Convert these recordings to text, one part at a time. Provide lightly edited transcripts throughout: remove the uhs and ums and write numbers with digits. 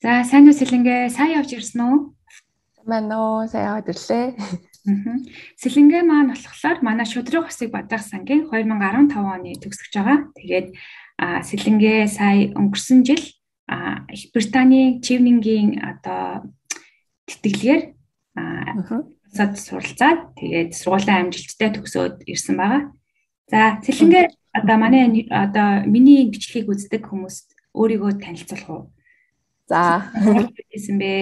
За сайн уу Сэлэнгээ сайн явж ирсэн үү? Манай нөө сайн яваад ирлээ. Аа. Сэлэнгээ маань болохоор манай шудраг усыг бадаах сангийн 2015 оны төгсөж байгаа. Тэгээд Сэлэнгээ сая өнгөрсөн жил Их Британий Чивнингийн одоо тэтгэлгээр Мгм. сад суралцаад тэгээд сургуулийн амжилттай төгсөөд ирсэн байгаа. За Сэлэнгээ одоо манай одоо миний бичлэгийг үздэг хүмүүст өөрийгөө танилцуулах уу? За. Хийсэн бэ?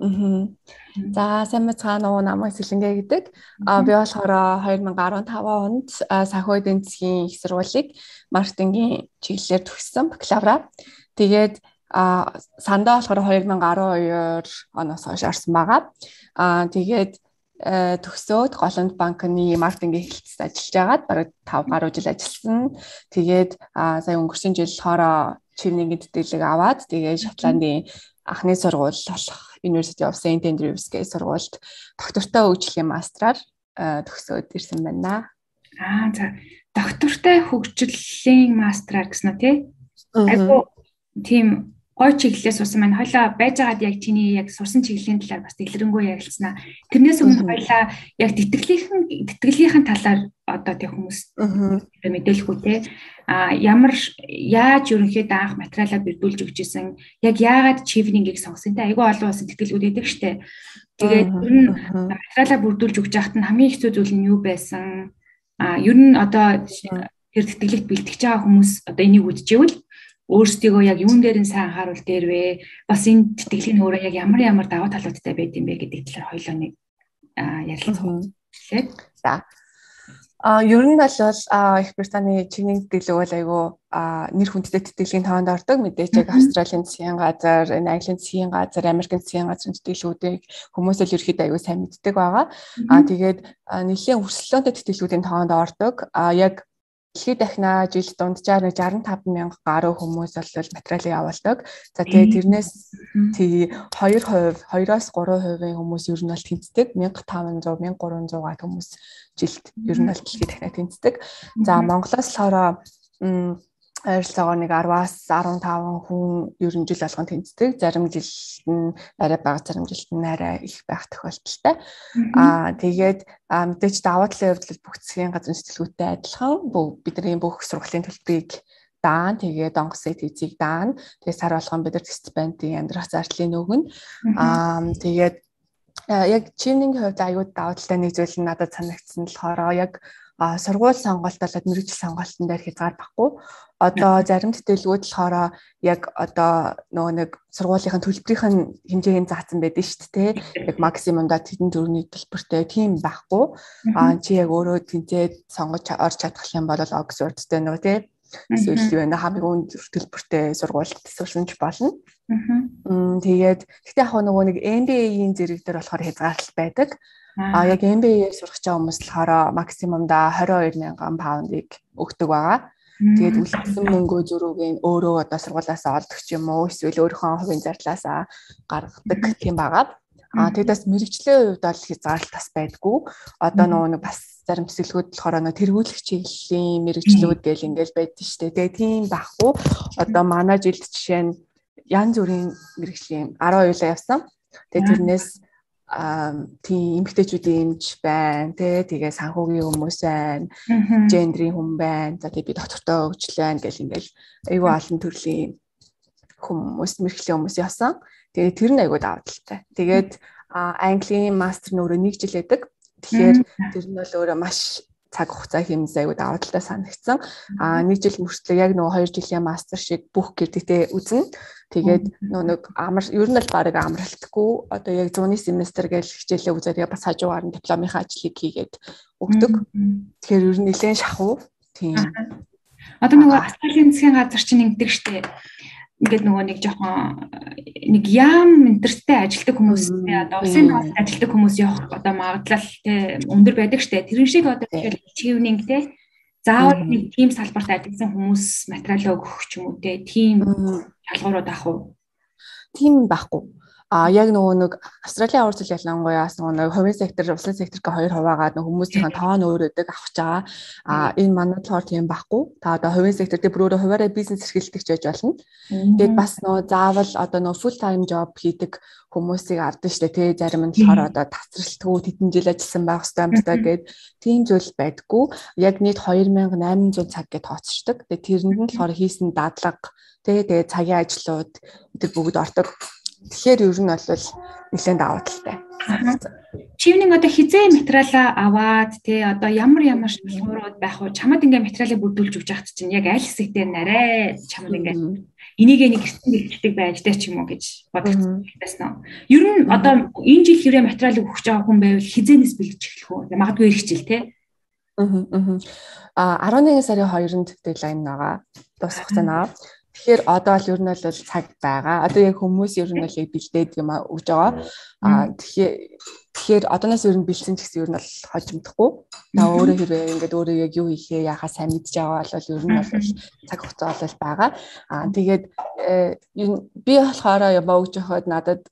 Мгм. За сайн мэцгаана уу, намайг Сэлэнгэ гэдэг. Би болохоор 2015 онд санхүү эдийн засгийн их сургуулийг маркетингийн чиглэлээр төгссөн бакалавра. Тэгээд сандаа болохоор 2012 оноос хойш орсон байгаа. Тэгээд төгсөөд Голланд банкны маркетингийн хэлтсэд ажиллаж байгаад бараг 5 гаруй жил ажилласан. Тэгээд сая өнгөрсөн жил болохоор чивнингийн тэтгэлэг аваад тэгээд Шотландын анхны сургууль болох University of St Andrews гэх сургуульд доктортой хөгжлийн мастраар төгсөөд ирсэн байна. За доктортой хөгжлийн мастраар гэсэн үү тий? Аа. Айгу тийм гой чиглэлээ сурсан маань хойлоо байж байгаад яг чиний яг сурсан чиглэлийн талаар бас дэлгэрэнгүй ярилцсанаа. Тэрнээс өмнө хойлоо яг тэтгэлгийнхэн талаар одоо тий хүмүүс мэдээлэхгүй тий. Ямар яаж ерөнхийдөө анх материалаа бэрдүүлж өгч исэн, яг яагаад чивнингийг сонгосон тий? Айгу олон улсын тэтгэлгүүд байдаг штэ. Тэгээд ер нь материалаа бүрдүүлж өгч яхад нь хамгийн хэцүү зүйл нь юу байсан? Ер нь одоо тэр тэтгэлэгт бэлтгэж байгаа хүмүүс одоо энийг үдчихвэл өөрсдийгөө яг юун дээр нь сайн анхааруул дээр вэ? Бас энэ тэтгэлгийн өөрөө яг ямар даваа талуудтай байд юм бэ гэдэг талаар хоёлоо нэг ярилцлаа. За. Ер нь бол Их Британий чигний тэтгэлэг бол айгүй нэр хүндтэй тэтгэлгийн тоонд ордог. Мэдээж яг Австралийн засгийн газар, Английн засгийн газар, Америкийн засгийн газрын тэтгэлгүүдийг хүмүүс л ерөөхдөө айгүй сайн мэддэг байгаа. Тэгээд нэлийн өрсөлдөөнтэй тэтгэлгүүдийн тоонд ордог. Яг дэлхийд дахина жилд дунджаар 65 мянга гаруй хүмүүс бол материалыг явуулдаг. За тэгээд тэрнээс 2%, 2-оос 3% хүмүүс ер нь бол тэнцдэг. 1500, 1300 гад хүмүүс жилд ер нь бол дэлхийд дахина тэнцдэг. За Монголоос болохоор ойролцоогоор нэг 10-аас 15 хүн ер нь жил болгон тэнцдэг. Зарим жилд нь арай бага, зарим жилд нь арай их байх тохиолдолтой. Тэгээд мэдээж даваа талын хувьд бүх засгийн газрын сэтгэлгүүттэй адилхан бидний бүх сургуулийн төлбөрийг даана. Тэгээд онгоцыг эзийг даана. Тэгээд сар болгон бид нар стипендийн амьдрах зардлыг өгнө. Тэгээд яг чивнингийн хувьд аюул даваа талтай нэг зүйл нь надад санагдсан болохоор яг сургууль сонголт болоод мэргэжил сонголтын дээр хязгаар байхгүй. Одоо зарим тэтгэлгүүд болохоор яг одоо нөгөө нэг сургуулийн төлбөрийн хэмжээг заасан байдаг шүү дээ. Яг максимумда тэдэн төгрөгийн төлбөртэй тийм байхгүй. Чи яг өөрөө тэнцээд сонгож орж чадах юм бол Оксфордтэй нөгөө тий. Эсвэл юу вэ хамгийн өндөр төлбөртэй сургуульд сурсанч болно. Тэгээд гэхдээ яг нөгөө нэг MBA-ийн зэрэг дээр болохоор хязгаарлалт байдаг. Яг MBA-ээр сурах гэж байгаа хүмүүс болохоор максимумда 22 мянган паундыг өгдөг байгаа. Тэгээд үлдсэн мөнгөө зөрүүг нь өөрөө одоо сургуулиасаа олдог ч юм уу эсвэл өөрийнхөө хувийн зардлаасаа гаргадаг тийм байгаа. Тэгээс мэрэгжлийн хувьд бол хязгаарлалт бас байдгүй. Одоо нөгөө нэг бас зарим төсөлгүүд болохоор нөгөө тэргүүлэх чиглэлийн мэрэгжлүүд гэл ингээл байдаг шүү дээ. Тэгээд тийм байхгүй. Одоо манай жилд жишээ нь янз бүрийн мэрэгжлийн 12 явсан. Тэгээд тэрнээс тийм эмэгтэйчүүдийн эмч байна, тэгээ санхүүгийн хүмүүс байна, гендрийн хүн байна. За тэгээ би доктортой хөгжил байна гэл ингээл айгүй олон төрлийн хүмүүс, мэрэгжлийн хүмүүс явсан. Тэгээ тэр нь айгүй даваа талтай. Тэгээд Английн мастер нь өөрөө 1 жил байдаг. Тэгэхээр тэр нь бол өөрөө маш цаг хугацаа хэмнэс айгүй даваа талтай санагдсан. 1 жил мөртлөө яг нөгөө 2 жилийн мастер шиг бүх гэрдэгтэй үзнэ. Тэгээд нэг ер нь бол баг амралтгүй одоо яг 100-ны семестр гэж хичээлээ үзээд бас хажуугаар нь дипломынхаа ажлыг хийгээд өгдөг. Тэгэхээр ер нь нэлээд шахуу. Тийм. Одоо нөгөө Австралийн засгийн газар чинь ингэдэг штеп. Ингээд нөгөө нэг жоохон нэг яам интертэй ажилтдаг хүмүүстэй одоо улсын тооцоолд ажилтдаг хүмүүс явах одоо магадлал те өндөр байдаг штеп. Тэрэн шиг одоо чивнинг те заавал нэг team салбарт ажилласан хүмүүс материалаа өгөх ч юм уу те team шалгуурууд авах уу? Тийм байхгүй. Яг нөгөө нэг Австралийн авар зүйл ялангуяа нөгөө хувийн сектор, улсын сектор гэх хоёр хуваагаад нөгөө хүмүүсийн тоон өөрөдөг авах чагаа. Энэ манайд болохоор тийм байхгүй. Та одоо хувийн сектор дээр бүр өөрөө хуваараа бизнес эрхэлдэг ч байж болно. Тэгээд бас нөгөө заавал одоо нөгөө full time job хийдэг хүмүүсийг авдаг шүү дээ. Зарим нь болохоор одоо тасралтгүй хэдэн жил ажилласан байх хэрэгтэй юм байна гэдэг тийм зүйл байдаггүй. Яг нийт 2800 цаг гэж тооцчихдаг. Тэгээд тэрэнд нь болохоор хийсэн дадлага тэгээд цагийн ажлууд тэр бүгд ордог. Тэгэхээр ер нь бол нэлээд даваа талтай. Чивнэг одоо хизээ материалаа аваад одоо ямар шалгуурууд байх вэ? Чамд ингээ материалыг бүрдүүлж өгч яхад чинь яг аль хэсэг дээр нарай чамд ингээ энийг нэг эртний бэлтгэдэг байж дээ ч юм уу гэж бодсон байсан. Ер нь одоо энэ жил хэрэг материалыг өгч байгаа хүн байвал хизээнээс бэлдэж эхлэх үү? Магадгүй ирэх жил те. 11 сарын 2-нд дедлайн байгаа. Дуусах цаанаа. Тэгэхээр одоо л ер нь бол цаг байгаа. Одоо яг хүмүүс ер нь бол бэлдээд юм өгж байгаа. Тэгэхээр одооноос ер нь бэлдсэн ч гэсэн ер нь бол хожимдохгүй. Та өөрөө хэрвээ ингээд өөрөө яг юу хийхээ яхаа сайн мэдж байгаа бол ер нь бол цаг хугацаа бол байгаа. Тэгээд би болохоор юм өгж байхад надад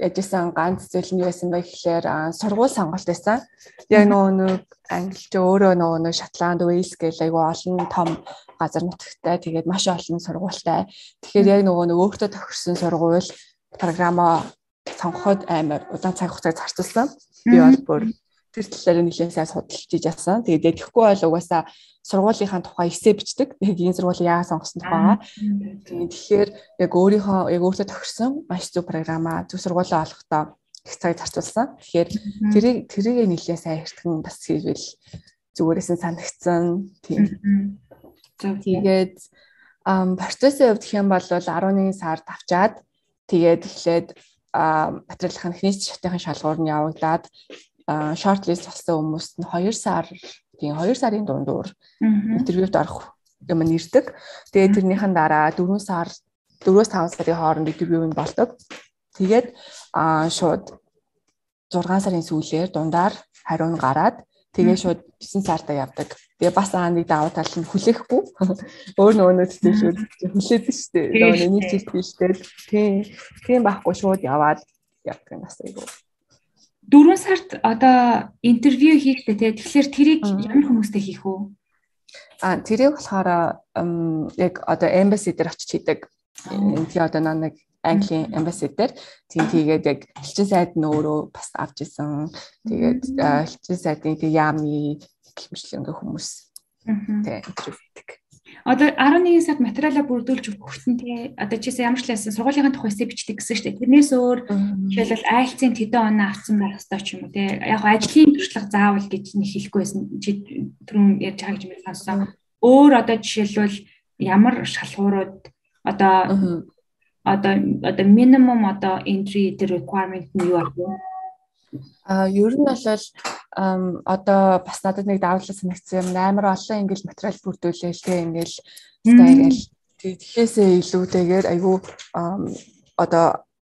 яжсан ганц зүйл нь юу байсан бэ гэхээр сургууль сонголт байсан. Яг нөгөө англич өөрөө нөгөө Шотланд, Уэльс гэх айгүй олон том газар нутагтай тэгээд маш олон сургуультай. Тэгэхээр яг нөгөө өөртөө тохирсон сургууль програмаа сонгоход амар удаан цаг хугацаа зарцуулсан. Би бол бүр тэр талаар нэлээд сайн судалж ижсэн. Тэгээд яг тэгэхгүй бол угаасаа сургуулийнхаа тухай эссе бичдэг. Яг энэ сургуулийг яагаад сонгосон тухайгаа. Тэгэхээр яг өөртөө тохирсон маш зөв програмаа зөв сургуулаа олохдоо их цаг зарцуулсан. Тэгэхээр тэрийг нэлээд сайн эртгэн бас хийвэл зүгээрээс нь санагдсан. Тийм. Тэгээд процессын хувьд гэх юм бол 11 сард авчаад тэгээд эхлээд материалын эхний шатны шалгуур нь явагдаад шортлист болсон хүмүүст нь 2 сарын дундуур интервьюд орох юм нэрдэг. Тэгээд тэрнийхэн дараа 4-5 сарын хооронд интервью нь болдог. Тэгээд шууд 6 сарын сүүлээр дундаар хариу нь гараад тэгээ шууд 9 сарда явдаг. Тэгээ бас нэг даваа тал нь хүлээхгүй. Өөр нөгөө сэтгэлүүд хүлээдэг шүү дээ. Нөгөө нэг чиг биштэй. Тийм байхгүй шууд яваад явдаг юм бас айгу. 4 сард одоо интервью хийхдээ тэгэхээр тэрийг ямар хүмүүстэй хийх үү? Тэрийг болохоор яг одоо embassy дээр очиж хийдэг. Энд одоо нэг Английн embassy дээр тэгээд яг элчин сайд нь өөрөө бас авч исэн. Тэгээд элчин сайдын яамны гэмшлэн хүмүүс тэгээд интервью хийдэг. Одоо 11 сард материалаа бүрдүүлж өгөхтэн одоо чийсэн ямар ч лсэн сургуулийнхаа тухай эссе бичдэг гэсэн шүү дээ. Тэрнээс өөр жишээлбэл IELTS-ийн тэдэн оноо авсан байх ёстой ч юм уу те. Яг ажлын туршлага заавал гэж нэг хэлэхгүйсэн чи түрүүн ярьж байгаа гэж би сонссон. Өөр одоо жишээлбэл ямар шалгуурууд одоо minimum одоо entry requirement нь юу ах вэ? Ер нь бол одоо бас надад нэг даваалал санагдсан юм. Амар олон ингээл материал бүрдүүлээ л те ингээл стайл тэгэхээр илүүтэйгээр айгүй одоо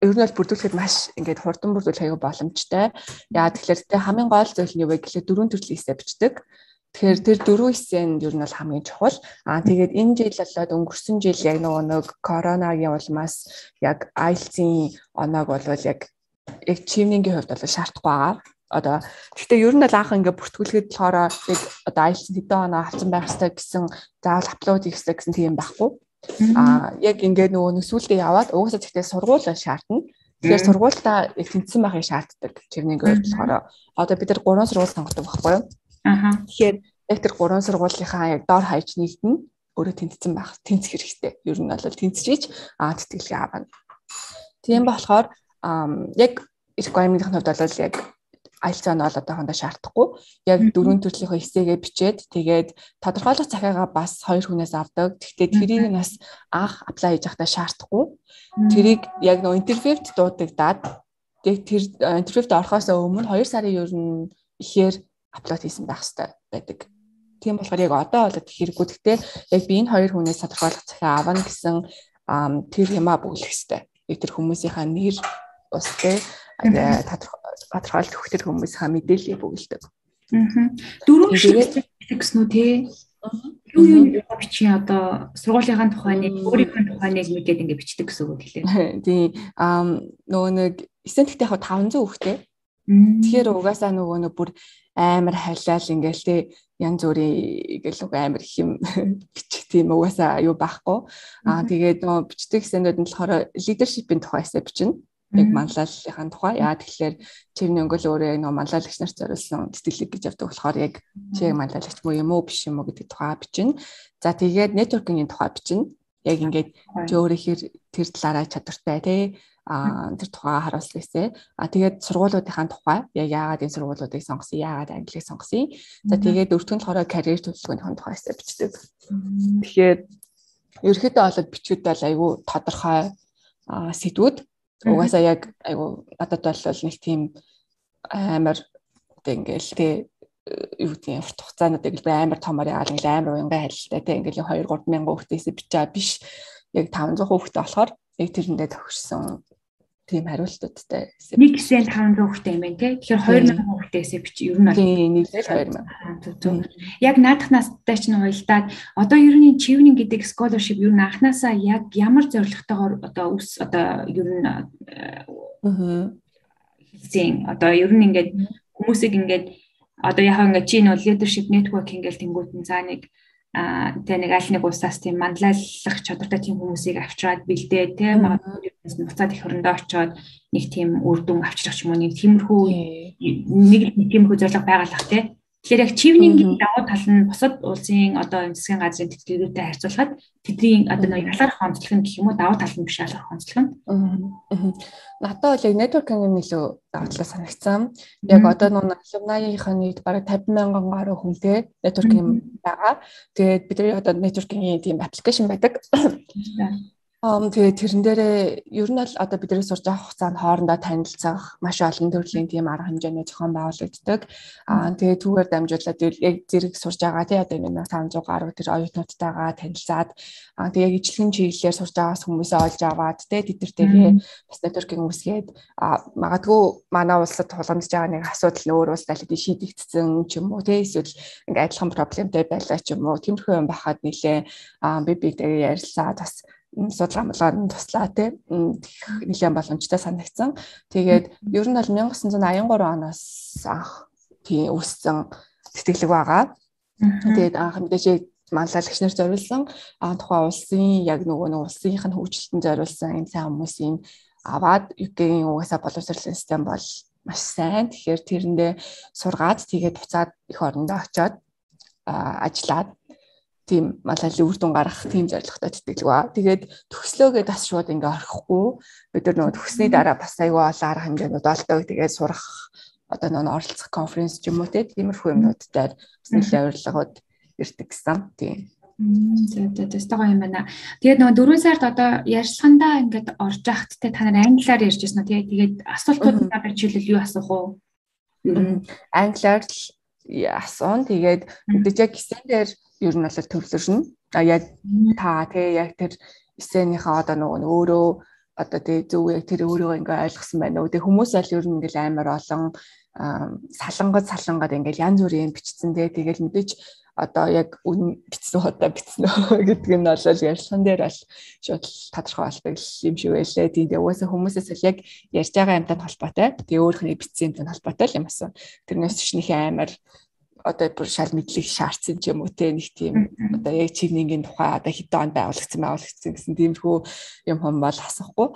ер нь бол бүрдүүлэхэд маш ингээд хурдан бүрдүүлэх айгүй боломжтой. Яа тэгэхээр те хамгийн гол зүйл нь юу вэ гэхлээр 4 төрлийн эссе бичдэг. Тэгэхээр тэр 4 эссэнд ер нь бол хамгийн чухал. Тэгээд энэ жил болоод өнгөрсөн жил яг нэг коронагийн улмаас яг IELTS-ийн оноог бол яг чивнингийн хувьд бол шаардахгүй байгаа. Одоо гэхдээ ер нь бол анх ингээ бүртгүүлэхэд болохоор яг одоо IELTS хэдэн оноо авсан байх хэрэгтэй гэсэн заавал апплод хийх хэрэгтэй гэсэн тийм байхгүй. Яг ингээ нөгөө сүултээ яваад угаасаа гэхдээ сургууль шаардна. Тэгэхээр сургуультаа яг тэнцсэн байхыг шаарддаг чивнингийн хувьд болохоор одоо бид нар 3 сургууль сонгодог байхгүй юу? Тэгэхээр яг тэр 3 сургуулийнхаа яг доор хаяж нэгдэн өөрөө тэнцсэн байх, тэнцэх хэрэгтэй. Ер нь бол тэнцчихэж тэтгэлгээ авна. Тийм болохоор яг requirement-ийн хувьд бол яг IELTS оноо одоохондоо шаардахгүй. Яг 4 төрлийн эссегээ бичээд тэгээд тодорхойлох цахиагаа бас 2 хүнээс авдаг. Гэхдээ тэрийг бас анх apply хийж байхдаа шаардахгүй. Тэрийг яг нөө интервьюд дуудагдаад яг тэр интервьюд орохоос өмнө 2 сарын ер нь ихээр апплод хийсэн байх хэрэгтэй байдаг. Тийм болохоор яг одоо бол хэрэггүй. Гэхдээ яг би энэ 2 хүнээс тодорхойлох цахиа авна гэсэн тэр юмаа бүглэх хэрэгтэй. Тэр хүмүүсийнхаа нэр устэй тодорхойлт өгөх хүмүүсийнхаа мэдээллийг бүгэлдэг. 4 шиг гэсэн үү те? юу бичих одоо сургуулийнхаа тухайныг өөрийнхөө тухайныг мэдээд ингэ бичдэг гэсэн үг тэгэхээр. Тийм нөгөө нэг эсэнтгтээ яг 500 хүүхтэй. Тэгэхээр угаасаа нөгөө нэг бүр амар халиал ингээл те янз бүрийн ингээл амар их юм бичих тийм угаасаа юу байхгүй. Тэгээд нөгөө бичдэг эсэнүүд нь болохоор лидершипийн тухай эсэ бичнэ. Яг манлайллын тухай. Яа тэгэхээр чивний өнгөл өөрөө нөгөө манлайлагч нарт зориулсан тэтгэлэг гэж явдаг болохоор яг чи яг манлайлагч муу юм уу биш юм уу гэдэг тухай бичнэ. За тэгээд нэтворкингийн тухай бичнэ. Яг ингээд чи өөрөөр тэр талаараа чадвартай тий тэр тухай харуулсан эсэ. Тэгээд сургуулиудынхаа тухай яг яагаад энэ сургуулиудыг сонгосон, яагаад англиг сонгосон. За тэгээд өртгөн болохоор карьер төлөвлөгөөний тухай эсэ бичдэг. Тэгэхээр ерөөхдөө болоод бичүүд бол айгүй тодорхой сэдвүүд. Угаасаа яг айгу надад бол нэг тийм амар ингээл те юу гэдэг урт хугацаануудыг амар томор яагаад ингээл амар уянгаа харилтай те ингээл 2 3 мянган хүүхдээс бичээ биш яг 500 хүүхдтэй болохоор яг тэрэндээ төгссөн тийм хариултуудтай. Нэг хэсэг 500 хүүхдтэй юм байна те. Тэгэхээр 2000 хүүхдээс бич ер нь бол нэг 2000. Яг наадах настай ч нэг уялдаад одоо ер нь чивнинг гэдэг scholarship ер нь анханасаа яг ямар зорилготойгоор одоо ер нь хэлсэн одоо ер нь ингээд хүмүүсийг ингээд одоо яг ингээд чи нөө leadership network ингээд тэнгуутэн цаа нэг тэ нэг аль нэг улсаас тийм манлайлах чадвартай тийм хүмүүсийг авчираад бэлдээ тэ магадгүй буцаад их хөрөндөө очиод нэг тийм үр дүн авчрах ч юм уу нэг тиймэрхүү зорилго байгалах тэ. Тэгэхээр яг чивнингийн давуу тал нь бусад улсын одоо засгийн газрын тэтгэлгүүтэй харьцуулахад тэдний одоо нэг ялгарх онцлог нь гэх юм уу давуу тал нь биш ялгарх онцлог нь. Надад бол яг networking-ийн илүү давуу тал санагдсан. Яг одоо нэг alumni-ийн нийт бараг 50,000 гаруй хүнтэй networking байгаа. Тэгээд бидний одоо networking-ийн тийм аппликейшн байдаг. Тэгээд тэрэн дээрээ ер нь бол одоо бидний сурж байгаа хугацаанд хоорондоо танилцах маш олон төрлийн тийм арга хэмжээний зохион байгуулагддаг. Тэгээд түүгээр дамжуулаад яг зэрэг сурж байгаа тий одоо 1500 гаруй тэр оюутнуудтайгаа танилцаад тэгээд яг ижлэхэн чиглэлээр сурж байгаас хүмүүсээ олж аваад тий тэднэртэйгээ бас networking үсгээд магадгүй манай улсад тулгамдж байгаа нэг асуудал нь өөр улс талд шийдэгдсэн ч юм уу тий эсвэл ингээ адилхан проблемтэй байлаа ч юм уу тиймэрхүү юм байхад нэлээ бибигтэйгээ ярилцаад бас судалгаан туслаа тий нэлээд боломжтой санагдсан. Тэгээд ер нь бол 1983 оноос анх тий үүссэн тэтгэлэг байгаа. Тэгээд анх мэдээж манлайлагч нар зориулсан тухайн улсын яг нөгөө улсынх нь хөгжилтөнд зориулсан энэ сайн хүмүүсийн аваад UK-ийн угаасаа боловсролын систем бол маш сайн. Тэгэхээр тэрэндээ сургаад тэгээд буцаад эх орондоо очиод ажиллаад тийм манлайлалын үр дүн гаргах тийм зорилготой тэтгэлэг ба. Тэгээд төгслөөгээд бас шууд ингээ орхихгүй. Бид нар нөгөө төгссний дараа бас аюу олон арга хэмжээнүүд олдог. Тэгээд сурах одоо нөгөө оролцох конференц ч юм уу тиймэрхүү юмнуудаар бас нэлээд урилгууд ирдэг гэсэн. Тийм. Тэстэгоо юм байна. Тэгээд нөгөө 4 сард одоо ярьслахандаа ингээд орж ахт та нар англиар ярьж байна. Тэгээд асуултууд надад жишээлбэл юу асуух уу? Англиар асуун. Тэгээд мэдээж яг гисэн дээр ер нь бол төвлөрнө. Яг та тий яг тэр эссенийхээ одоо нөгөө өөрөө одоо тий зөв яг тэр өөрөө ингээ ойлгосон байна уу. Тэг хүмүүс аль ер нь ингээл амар олон салангад ингээл янз бүрийн бичсэн тий. Тэгэл мэдээж одоо яг үн бичсэн удаа бичсэн гэдэг нь бол ярьсан дээр бол шууд тодорхой болдог юм шиг байлээ. Тийм угаасаа хүмүүсээс л яг ярьж байгаа юмтай холбоотой. Тэгээ өөрхний бичсэн юмтай холбоотой юм асуу. Тэрнээс ч нэг амар одоо бүр шал мэдлэг шаардсан ч юм уу те нэг тийм одоо яг чивнингийн тухай одоо хэдэн онд байгуулагдсан гэсэн тиймэрхүү юм бол асахгүй.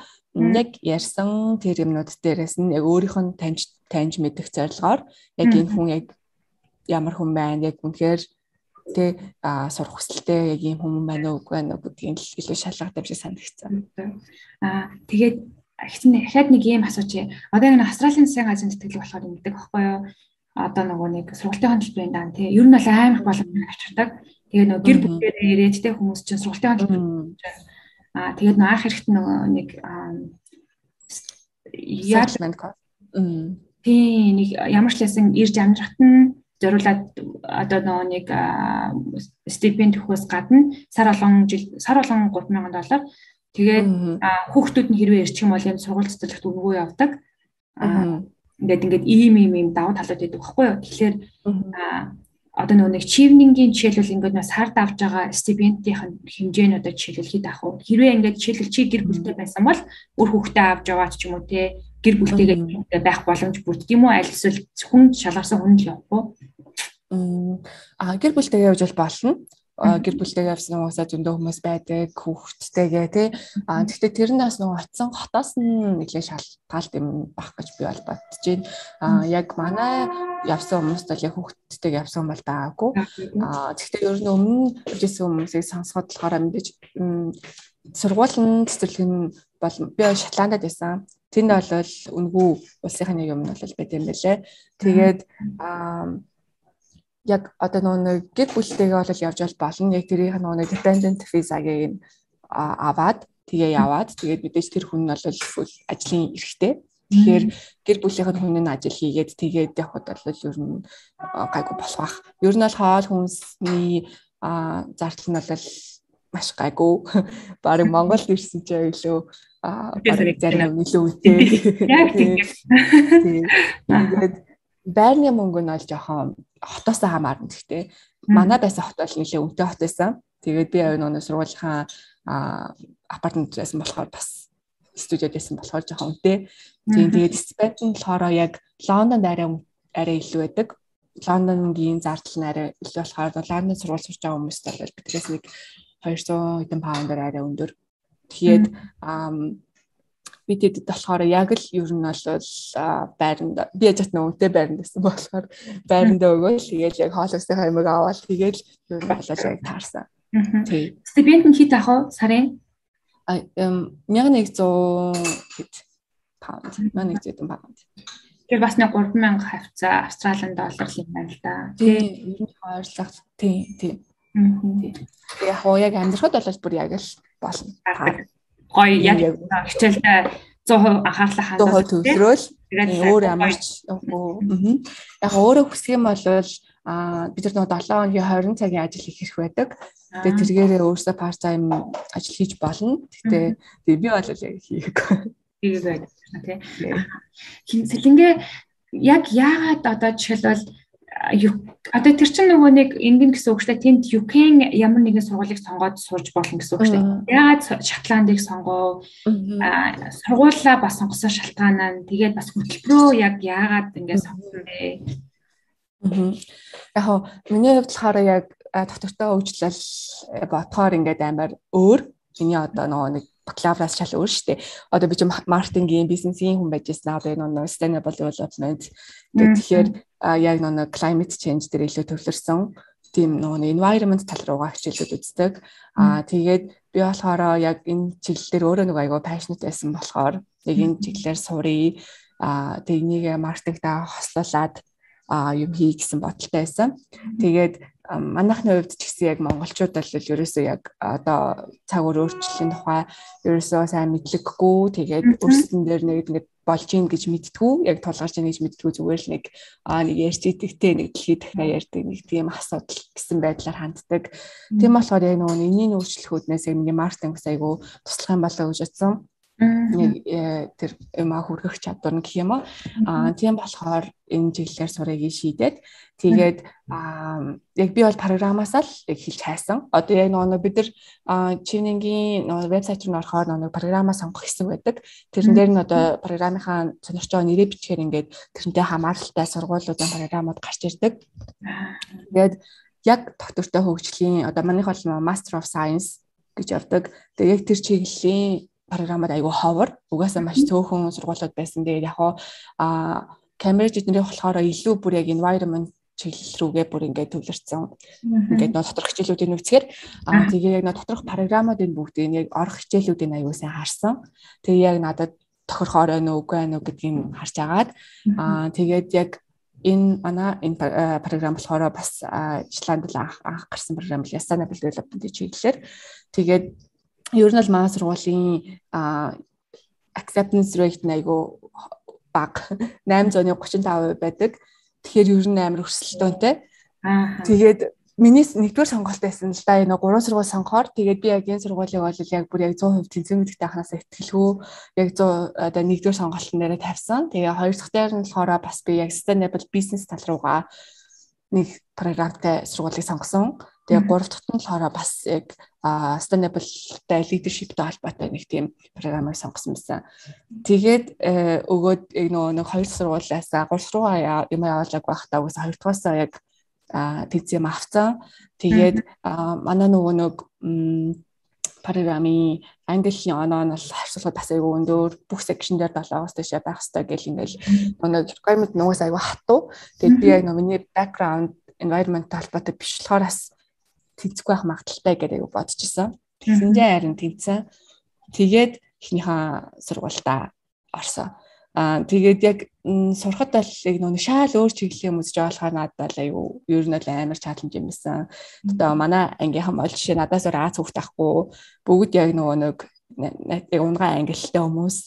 Яг ярьсан тэр юмнууд дээрээс нь яг өөрийнх нь таньж мэдэх зорилгоор яг энэ хүн яг ямар хүн байна яг үнэхээр тэ сурах хүсэлтэй яг ийм хүмүүс байна уу үгүй байна уу гэдгийг илүү шалгадаг юм шиг санагдсан. Тэгээд дахиад нэг ийм асууч. Одоо энэ Австралийн засгийн газрын тэтгэлэг болохоор ингэдэг байхгүй юу? Одоо нөгөө нэг сургалтын хөтөлбөрийн дан тий ер нь бол амар их боломж авчирдаг. Тэгээ нөгөө гэр бүлээр ирээд тий хүмүүс чинь сургалтын хөтөлбөр тэгээд нөгөө анх хэрэгт нөгөө нэг тий нэг ямар ч лсэн ирж амжихт нь зориулаад одоо нөгөө нэг стипенд өгөхөөс гадна сар болгон $30,000 тэгээд хүүхдүүд нь хэрвээ ирчих юм бол энэ сургууль цэцэрлэгт өнгөө явдаг. Ингээд ийм давуу талууд байдаг байхгүй юу. Тэгэхээр одоо нэг чивнингийн жишээлбэл ингээд бас хард авж байгаа стипендийн хэмжээ нь одоо жишээлбэл хэд ах вэ? Хэрвээ ингээд жишээлбэл чи гэр бүлтэй байсан бол үр хүүхдээ авч яваад ч юм уу те гэр бүлтэйгээ байх боломж бүрддэг юм уу? Аль эсвэл хүн шалгарсан хүн л явах уу? Гэр бүлтэйгээ явж болно. Гэр бүлтэйгээ явсан уусаа зөндөө хүмүүс байдаг, хүүхдтэйгээ тий. Гэхдээ тэр нь бас нөгөө очсон хотоос нь нэлээд шалтгаалт юм байх гэж би бол бодож байна. Яг манай явсан хүмүүст бол яг хүүхдтэйгээ явсан бол даагүй. Гэхдээ ер нь өмнө явжсэн хүмүүсийг сонсоход болохоор мэдээж сургуулийн цэцэрлэг нь бол би Шотландд байсан. Тэнд бол үнэгүй улсынхаа нэг юм нь бол байт юм байлээ. Тэгээд яг одоо нэг гэр бүлтэйгээ бол явж болно. Яг тэрийнх нь нэг dependent visa-гийн аваад тэгээ яваад тэгээд мэдээж тэр хүн нь бол ажлын эрхтэй. Тэгэхээр гэр бүлийнх нь хүн нь ажил хийгээд тэгээд явхад бол ер нь гайгүй болох бах. Ер нь бол хоол хүнсний зардал нь бол маш гайгүй. Бараг Монголд ирсэн ч илүү бараг зарим илүү үтэй. Яг тийм. Тэгээд байрны мөнгө нь бол жоохон хотоосоо хамаарна гэхдээ манай байсан хот бол нэлээ үнэтэй хот байсан. Тэгээд би нөгөө сургуулийнхаа апартамент байсан болохоор бас студиуд байсан болохоор жоохон үнэтэй. Тэгээд стипенд нь болохоор яг Лондонд арай илүү байдаг. Лондонгийн зардал нь арай илүү болохоор Лондонд сургууль сурч байгаа хүмүүст бол битрээс нэг 200 хэдэн паундаар арай өндөр. Тэгээд бидэд болохоор яг л ер нь бол байранд би яжт нүнтэй байранд байсан болохоор байранд өгөөл тэгээд яг хоолойсны хаймаг аваад тэгээд ер нь болоо яг таарсан. Тий. Стипенд нь хэд ах вэ сарын? 1100 хэд паунд. 1100 паунд. Тэр бас нэг 3000 хавцаа Австралийн доллар юм байна л да. Тий. Ер нь ойрлох тий. Яг амьдрахад бол бүр яг л болно. Гоё яг хичээлдээ 100% анхаарлаа хандуулж төвлөрөөл өөр ямарч үгүй. Яг өөрөө хүсэх юм бол бид нар нөгөө 7 хоногийн 20 цагийн ажил хийх хэрэг байдаг. Тэгээ тэргээрээ өөрсдөө part time ажил хийж болно. Гэтэ би бол яг хийгээгүй. Тэгээд тий. Сэлэнгээ яг яагаад одоо жишээлбэл одоо тэр чинь нөгөө нэг ингэн гэсэн үг шүү дээ. Тэнд UK-ийн ямар нэгэн сургуулийг сонгоод сурж болно гэсэн үг шүү дээ. Яагаад Шотландыг сонгоо? Сургуулаа бас сонгосон шалтгаан нь тэгээд бас хөтөлбөрөө яг яагаад ингэ сонгосон бэ? Яг миний хувьд болохоор яг доктортой хөгжлөл бодохоор ингээд амар өөр. Миний одоо нөгөө нэг бакалавраас шал өөр шүү дээ. Одоо би ч маркетингийн, бизнесийн хүн байж байсан. Одоо нөгөө sustainable development тэгэхээр яг нөгөө climate change дээр илүү төвлөрсөн тийм нөгөө environment тал руугаа хичээлүүд үздэг. Тэгээд би болохоор яг энэ чиглэлээр өөрөө нөгөө айгаа passionate байсан болохоор яг энэ чиглэлээр сурыг. Тэгээд энийг маркетингтаа хослуулад юм хий гэсэн бодолтой байсан. Тэгээд манайхны хувьд ч гэсэн яг монголчууд бол ерөөсөө яг одоо цаг үр өөрчлөлийн тухай ерөөсөө сайн мэдлэггүй. Тэгээд өөрсдөн дээр нэг болж ийн гэж мэдтгүү. Яг тулгарч ийн гэж мэдтгүү зүгээр л нэг ярьж идэгтэй нэг дэлхийд дахиа ярьдаг нэг тийм асуудал гэсэн байдлаар ханддаг. Тийм болохоор яг нөгөө энэний өөрчлөлтүүднээс яг миний маркетинг айгу туслах юм болоо гэж бодсон. Нэг тэр хүргэх чадвар нь гэх юм аа. Тийм болохоор энэ чиглэлээр сурыг шийдээд тэгээд яг би бол программаас л яг хэлж хайсан. Одоо яг нөгөө бид нар чинингийн нөгөө вебсайт руу орохоор нөгөө программаа сонгох хэсэг байдаг. Тэрэн дээр нь одоо программынхаа сонирхож байгаа нэрээ бичгээр ингээд тэрнтэй хамааралтай сургуулиудын програмууд гарч ирдэг. Тэгээд яг доктортой хөгжлийн одоо манайх бол Master of Science гэж явдаг. Тэгээд яг тэр чиглэлийн програмууд айгүй ховор. Угаасаа маш цөөхөн сургуулиуд байсан. Тэгээд яг Cambridge эднэрийн болохоор илүү бүр яг environment чиглэл рүүгээ бүр ингээд төвлөрсөн. Ингээд нөө доторх хичээлүүдийн үцгээр тэгээ яг нөө доторх програмуудын бүгдийг яг орох хичээлүүдийн аюул сайн харсан. Тэгээ яг надад тохирохоор байна уу үгүй байна уу гэдгийг харж агаад тэгээд яг энэ манай энэ програм болохоор бас Исландд анх гарсан програм л Sustainable Development чиглэлээр тэгээд ер нь л манай сургуулийн acceptance rate айгу баг 835% байдаг. Тэгэхээр ер нь амар өрсөлдөөнтэй. Тэгээд миний нэгдүгээр сонголт байсан л да. Энэ 3 сургууль сонгохоор тэгээд би яг энэ сургуулийг бол яг бүр яг 100% тэнцэн мэдтэй ханаас ихтгэлгүй яг 100 одоо нэгдүгээр сонголтын дээрээ тавьсан. Тэгээ хоёр дахь дээр нь болохоор бас би яг sustainable business тал руугаа нэг програмтай сургуулийг сонгосон. Тэгээ 3 дахь нь болохоор бас яг sustainable-тай leadership-тэй холбоотой нэг тийм програмыг сонгосон байсан. Тэгээд өгөөд нэг 2 сургуулиас 3 руу юм явуулаг байхдаа угсаа 2 дугаасаа яг тэнцэм авцсан. Тэгээд манай нэг програмын английн оноо нь бол харьцуулахад бас айгүй өндөр, бүх section дээр 7-оос дэше байх хэрэгтэй гэл ингээл нэг requirement нугас айгүй хатуу. Тэгээд би яг миний background environment талбартай биш болохоор бас тэнцэхгүй байх магадaltaй гэдэг айгүй бодож исэн. Тэгсэндээ харин тэнцэн. Тэгээд эхнийхээ сургуультаа орсон. Тэгээд яг сурахад бол яг нэг шал өөр чиглэлийн юм үзэж байгаа болохоор надад бол айгүй ер нь бол амар чаленж юм байсан. Одоо манай ангийнхан бол жишээ надаас өөр Аз хүүхд ахгүй бүгд яг нэг унгаан ангилалтай хүмүүс.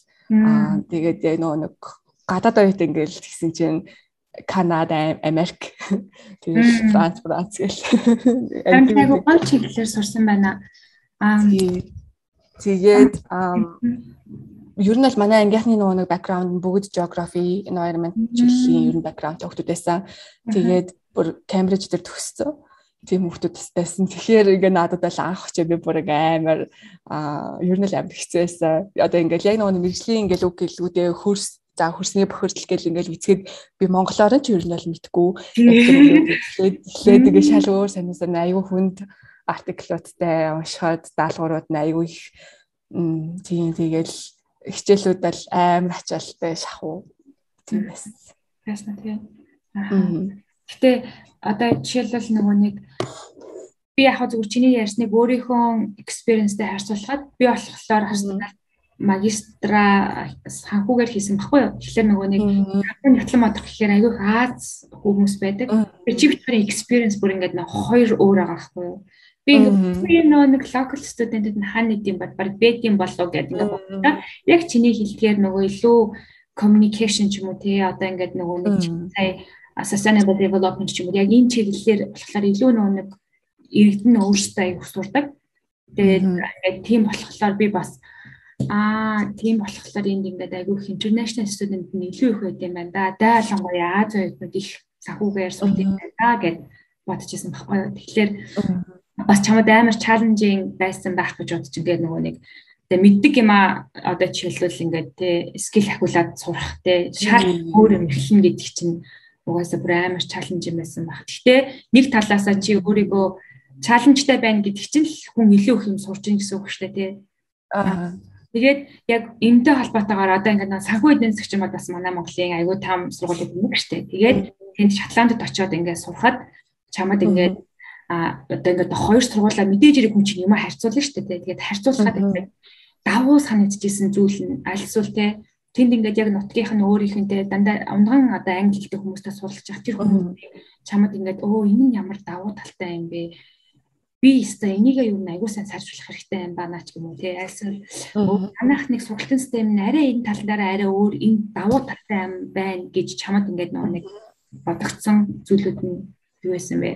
Тэгээд яг нэг гадаад оюут ингээл тэгсэн чинь Канада, Америк, тэгээд Франц гэл. Америк гол чиглэлээр сурсан байна. Тэгээд ер нь бол манай ангийнхны нэг background нь бүгд geography, environment чиглэлийн ер нь background хүмүүс байсан. Тэгээд бүр Cambridge дээр төгссөн. Тийм хүмүүс байсан. Тэгэхээр ингээ надад бол анх очив би бүр амар ер нь л амар хэцээсэн. Одоо ингээ яг нэг мэржлийн ингээ үг гэлгүүдээ хөрсний бохирдол гэл ингээл үцгээд би монголоор нь ч ер нь бол мэдгүй. Тэгээд ингээ шал өөр санаасаа аюу хүнд артиклуудтай уншихад даалгаврууд нь аюу их тийм тэгэл хичээлүүд бол амар ачаалтай шахуу тийм байсан. Ясна тийм. Гэтэ одоо жишээлбэл нөгөө нэг би яг зөвхөн чиний ярьсныг өөрийнхөө experience-тэй харьцуулахад би болохоор харснаа магистра санхүүгээр хийсэн баггүй юу. Тэгэхээр нөгөө нэг нэгтлэн модох гэхээр аюух Аз хүмүүс байдаг. Би чивтэрийн experience бүр ингээд нэг хоёр өөр байгаа байхгүй юу. Би ингээд нэг local student-д нь хаана идэм баг бэдийн болов гэдэг ингээд бодлоо. Яг чиний хэлдгээр нөгөө илүү communication ч юм уу тий одоо ингээд нөгөө нэг сая sustainable development ч юм уу яг энэ чиглэлээр болохоор илүү нөгөө нэг иргэдэн өөрсдөө аяг сурдаг. Тэгээд ингээд тийм болохоор би бас тийм болохоор энд ингээд айгүйх international student нь илүү их байд юм байна да. Дайлангуяа Аз оюутнууд их санхүүгээр сурдаг юм байна гэж бодож ирсэн баггүй. Тэгэхээр бас чамд амар challenging байсан байх гэж бодож ингээд нөгөө нэг тэгээ мэддэг юм одоо жишээлбэл ингээд те skill ахиулаад сурах те шал өөр юм эхлэн гэдэг чинь угаасаа бүр амар challenge юм байсан баг. Гэхдээ нэг талаасаа чи өөрийгөө challenge-тай байна гэдэг чинь хүн илүү их юм сурч ийн гэсэн үг шүү дээ те. Тэгээд яг энэтэй холбоотойгоор одоо ингээд санхүү эдийн засгийн бол бас манай Монголын аягүй том сургуулийг нэг штэ. Тэгээд тэнд Шотландд очиод ингээд сурахад чамд ингээд одоо ингээд хоёр сургуулаа мэдээж ирэх хүн чинь юм харьцуулна штэ. Тэгээд харьцуулахад ингээд давуу санагдчихсэн зүйл нь аль эсвэл те тэнд ингээд яг нутгийнх нь өөрийнхөнтэй дандаа унган одоо англи хэлтэй хүмүүстэй суралцж явах тэр хүмүүс чамд ингээд энэ нь ямар давуу талтай юм бэ? Би өстой энийг юу нэг айгуу сайн саржуулах хэрэгтэй юм байна ч юм уу тий. Альсвал манайх нэг сургалтын систем нь арай энэ тал дээр арай өөр энэ давуу талтай юм байна гэж чамд ингээд нэг бодогдсон зүйлүүд нь юу байсан бэ?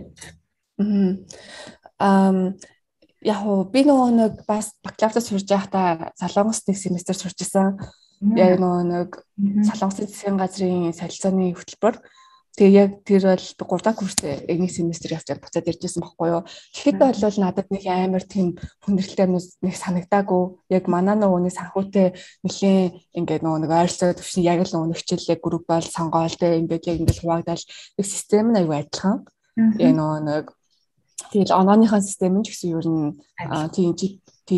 Яг би нэг бас бакалаврт сурж байхдаа Солонгост нэг семестр сурч исэн. Яг нэг Солонгосын засгийн газрын солилцооны хөтөлбөр. Тэгээ яг тэр бол 3 дахь курсээ нэг семестр явж буцаад иржсэн байхгүй юу. Тэгэхэд бол надад нэг амар тийм хүндрэлтэй нэг санагдаагүй. Яг манай нөгөөний санхүүтэй нэлийн ингээд нэг ойролцоо төвшин яг л нөгөө хичээлээ групп бол сонгоолтэй ингээд яг ингээд хуваагдал нэг систем нь аюу адилхан. Яг нэг тэгэл онооныхаа систем нь ч гэсэн ер нь тийм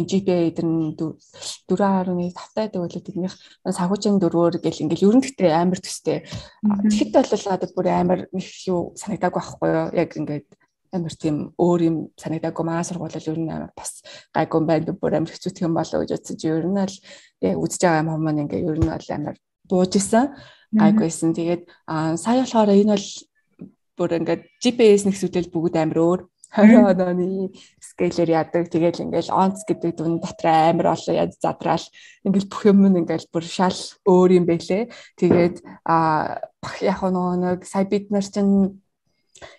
GPA эдэр нь 4.5 тавтай гэдэг тэднийх санхүүжийн 4-өөр гэл ингээл ер нь гэхдээ амар төстэй. Тэгэхэд бол надад бүр амар их юу санагдаагүй байхгүй юу. Яг ингээд амар тийм өөр юм санагдаагүй маа сургуулал ер нь амар бас гайгүй юм байна. Бүр амар хэцүү юм болоо гэж бодсон чи ер нь л яг үзэж байгаа юм хүмүүс ингээ ер нь бол амар бууж исэн. Гайгүйсэн. Тэгээд сая болохоор энэ бол бүр ингээд GPS нэгсүүдэл бүгд амар өөр 20 онооны скейлэр яадаг. Тэгэл ингээл онц гэдэг дүн дотор амар олон яд задраал ингээл бүх юм ингээл бүр шал өөр юм байлээ. Тэгээд яг нэг сая бид нар чинь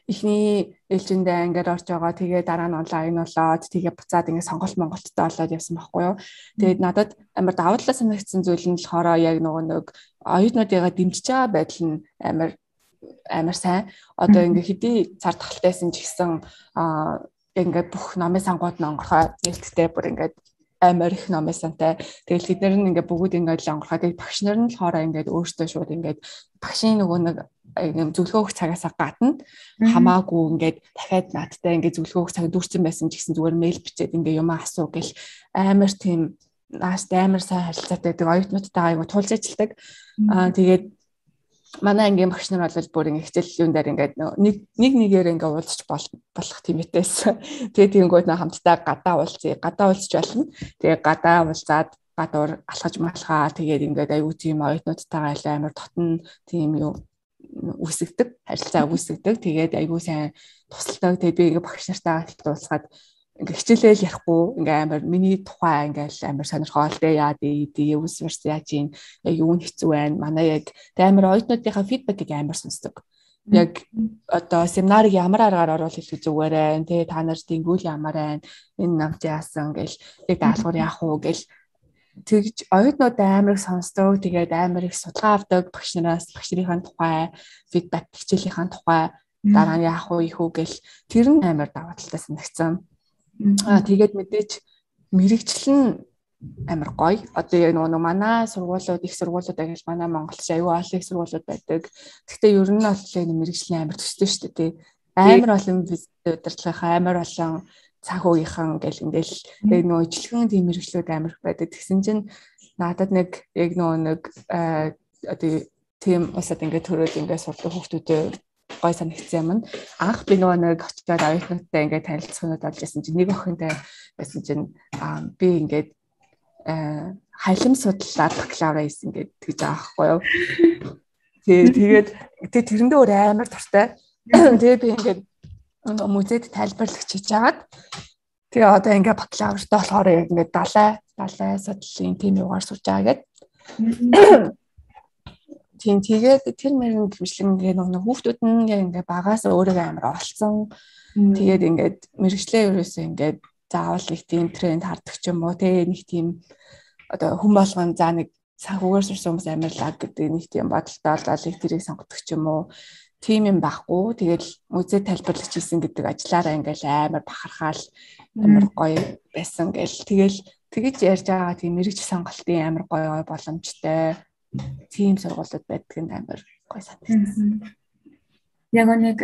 ихний ээлжиндээ ангиар орж байгаа. Тэгээд дараа нь онлайн болоод тэгээ буцаад ингээд сонголт Монголттой болоод явсан байхгүй юу. Тэгээд надад амар давуу талаа санагдсан зүйл нь болохоор яг нэг оюутнуудыгаа дэмжиж байгаа байдал нь амар амар сайн. Одоо ингээ хэдий цар тахалтайсан ч гэсэн ингээ бүх номын сангууд нь онгорхой нээлттэй бүр ингээ амар их номын сантай. Тэгэл бид нар ингээ бүгд ингээ онгорхой. Тэг багш нар нь болохоор ингээ өөртөө шууд ингээ багшийн нөгөө нэг зөвлөгөө өгөх цагаасаа гадна хамаагүй ингээд дахиад наадтай ингээд зөвлөгөө өгөх цаг дүүрсэн байсан ч гэсэн зүгээр мэйл бичээд ингээд юм асуу гэл амар тийм нааштай амар сайн харилцаатай байдаг оюутнуудтайгаа айгу тулж ажилладаг. Тэгээд манай ангийн багш нар бол бүр ингээд хичээл юм дээр ингээд нэг нэгээр ингээд уулзч болох тиймээтэйс. Тэгээд тэгэнгүүт хамтдаа гадаа уулзъя. Гадаа уулзч болно. Тэгээд гадаа уулзаад гадуур алхаж малхаа тэгээд ингээд айгу тийм оюутнуудтайгаа амар дотн тийм юу үсгдэг, харилцаа үсгдэг. Тэгээд айгуу сайн тусалдаг. Тэгээд би ингээ багш нартайгаа хэлтүүлсгаад ингээ хичээлэл ярихгүй ингээ амар миний тухай ингээл амар сонирхолтой яа дээ үс верс яаж юм яг юу хэцүү байна. Манай яг амар оюутнуудынхаа фидбэкийг амар сонсдог. Яг одоо семинарыг ямар аргаар оруулах илүү зүгээр вэ? Тэ та нар тэнгүүл ямар байна? Энэ намт яасан гэл яг даалгавар яах уу гэл тэгж оюутнууд амар их сонсдог. Тэгээд амар их судалгаа авдаг багш нараас багш нарын тухай фидбэк хичээлийнхэн тухай дараа нь яах вэ их үү гэл тэр нь амар даваа талтай санагдсан. Тэгээд мэдээж мэрэгчлэн амар гоё. Одоо яг нөгөө манай сургуулиуд их сургуулиуд гэж манай Монголд аюу олон их сургуулиуд байдаг. Гэхдээ ер нь бол яг мэрэгчлэн амар төстэй шүү дээ. Амар олон удирдлагынхаа амар олон цаг үеийнхэн гэл ингээл яг нөгөө ижилхэн тийм мэрэгчлүүд амар их байдаг. Тэгсэн чинь надад нэг яг нөгөө нэг одоо тийм усад ингээд төрөөд ингээд сурдаг хүүхдүүдэд гой санагдсан юм. Анх би нөгөө нэг очиод оюутнуудтай ингээд танилцахнууд болж байсан чинь нэг охинтой байсан чинь би ингээд хайлам судлаад бакалавра хийсэн гэж аахгүй юу. Тэгээд тэрэндээ өөр амар дуртай. Тэгээд би ингээд музейд тайлбарлагч хийж агаад тэгээ одоо ингээ бакалаврт болохоор яг ингээ далай судлалын тийм югаар сурж байгаа гэдэг. Тийм тэгээд тэр мөрөнд хэмжлэн ингээ нэг хүүхдүүд нь яг ингээ багаас өөрийгөө амар олцсон. Тэгээд ингээд мэрэгчлээ ерөөсөө ингээд заавал их тийм тренд хардаг ч юм уу те нэг тийм одоо хүн болгон за нэг санхүүгээр сурсан хүмүүс амар лаг гэдэг нэг тийм бодолтой болоод их тэрийг сонгодог ч юм уу. Тийм юм байхгүй. Тэгэл музей тайлбарлагч хийсэн гэдэг ажлаараа ингээл амар бахархаал амар гоё байсан гэл. Тэгэж ярьж байгаа тийм мэрэгч сонголтын амар гоё боломжтой тийм сургуулиуд байдаг нь амар гоё санагдсан. Яг нэг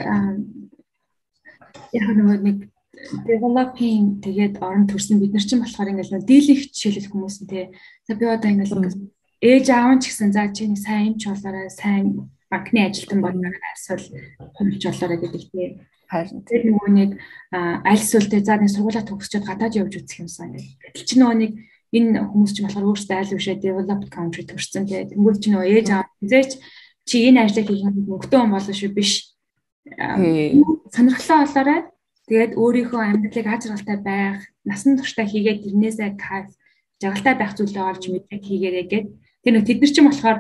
developing тэгээд орон төрсөн бид нар чинь болохоор ингээл дийлэх жишээлх хүмүүс нь те. За би одоо ингээл ээж аав ч гэсэн за чи сайн эмч болоорой сайн банкны ажилтан болмоор эсвэл хумч болоорой гэдэг тийм. Харин тэр нөгөө нэг аль сүлдээ за нэг сургуулаа төгсчөөд гадаад явж үзэх юмсан гэдэг. Гэтэл чи нөгөө нэг энэ хүмүүс чинь болохоор өөрсдөө айл өвшөө developed country төрсэн тийм. Тэнгүүл чи нөгөө ээж аав зээч чи энэ ажлыг хийх мөнгөтэй хүн болно шүү биш. Сонирхлоо болоорой. Тэгээд өөрийнхөө амьдралыг аз жаргалтай байх, насан туршдаа хийгээд тэрнээсээ кайф, жаргалтай байх зүйлээ олж мэдрэг хийгээрэй гэд. Тэр нэг тэд нар чинь болохоор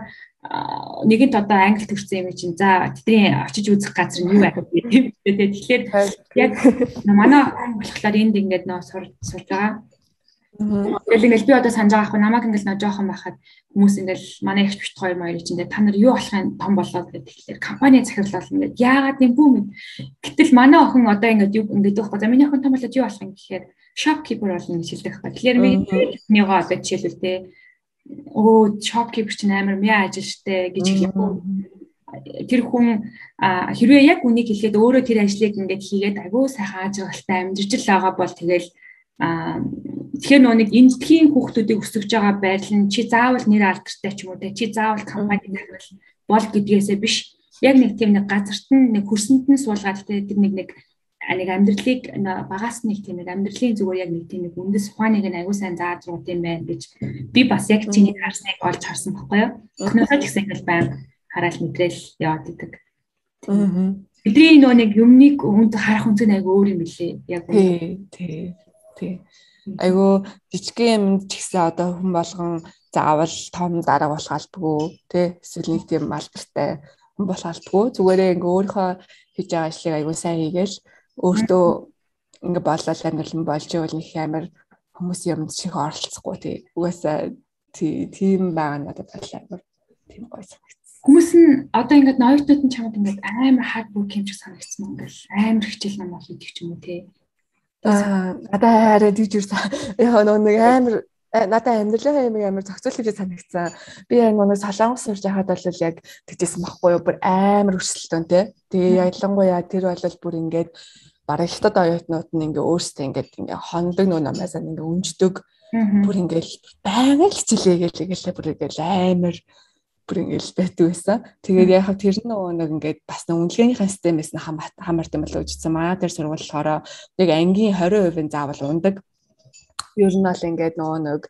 нэгэнт одоо англи төрсэн юм чинь за тэдний очиж үзэх газар нь юу байх вэ тийм. Тэгэхээр яг манай болохоор энд ингээд нөө сурж байгаа. Тэгэл ингээл би одоо санаж байгаа хгүй намайг ингээл нөө жоохон байхад хүмүүс ингээл манай ихч бит хоёр маяг чинь та нар юу болохын том болоод гэдэг. Тэгэхээр компани захирлал ингээд яагаад юм бүү мэд. Гэтэл манай охин одоо ингээд юу ингээд байхгүй. За миний охин том болоод юу болох юм гэхээр shopkeeper болно гэж хэлдэг байхгүй. Тэгэхээр нэгнийгоо одоо жишээлбэл те shopkeeper чинь амар мяа ажил штэ гэж хэлэхгүй. Тэр хүн хэрвээ яг үнийг хэлгээд өөрөө тэр ажлыг ингээд хийгээд агуу сайхан ажиглалтай амьдарч л байгаа бол тэгэл тэгэхээр нэг эндхийн хүүхдүүдийг өсгөж байгаа байдал нь чи заавал нэр алдартай ч юм уу те чи заавал компани захирал бол гэдгээсээ биш яг нэг тийм нэг газарт нь нэг хөрсөнд нь суулгаад те тэр нэг амьдралыг багаас нэг тийм нэг амьдралын зүгээр яг нэг тийм нэг үндэс ухааныг нь аягүй сайн зааж руу тийм байна гэж би бас яг чиний харсныг олж харсан байхгүй юу. Өхнөөсөө ч гэсэн ингээл байн хараал мэдрэл яваад идэг. Бидний нөө нэг юмныг хүнд харах үнцэн аягүй өөр юм билээ. Яг тий. Айгу жижигхэн юм ч гэсэн одоо хүн болгон заавал том дарга болох албагүй тий эсвэл нэг тийм алдартай хүн болох албагүй зүгээрээ ингээ өөрийнхөө хийж байгаа ажлыг айгу сайн хийгээл өөртөө ингээ болол амьдрал нь болж ивэл их амар хүмүүс юмд шиг оролцохгүй тий угаасаа тийм байгаа надад амар тийм гоё санагдсан. Хүмүүс нь одоо ингээд ноётнууд нь чамд ингээд амар hard work юм шиг санагдсан юм ингээл амар хичээл ном хийдэг ч юм уу те. Надаа арай дижирсэн. Яг нэг амар надаа амьдралынхаа юм амар зохицуулж санагдсан. Би яг нэг солонгос сурж байхад бол яг тэгжсэн байхгүй юу? Бүр амар өрсөлдөөнтэй. Тэгээ ялангуяа тэр бол бүр ингээд бараг хятад оюутнууд нь ингээ өөрсдөө ингээ хондог нөө намаас ингээ үнждэг. Бүр ингээл байнга л хичээлээ бүр ингээл амар бүр ингээл байдаг байсан. Тэгээд яг тэр нэг ингээд бас үнэлгээнийхэн системээс нь хамаард юм болоо үжсэн. Манай тэр сургууль болохоор яг ангийн 20% заавал ундаг. Ер нь бол ингээд нэг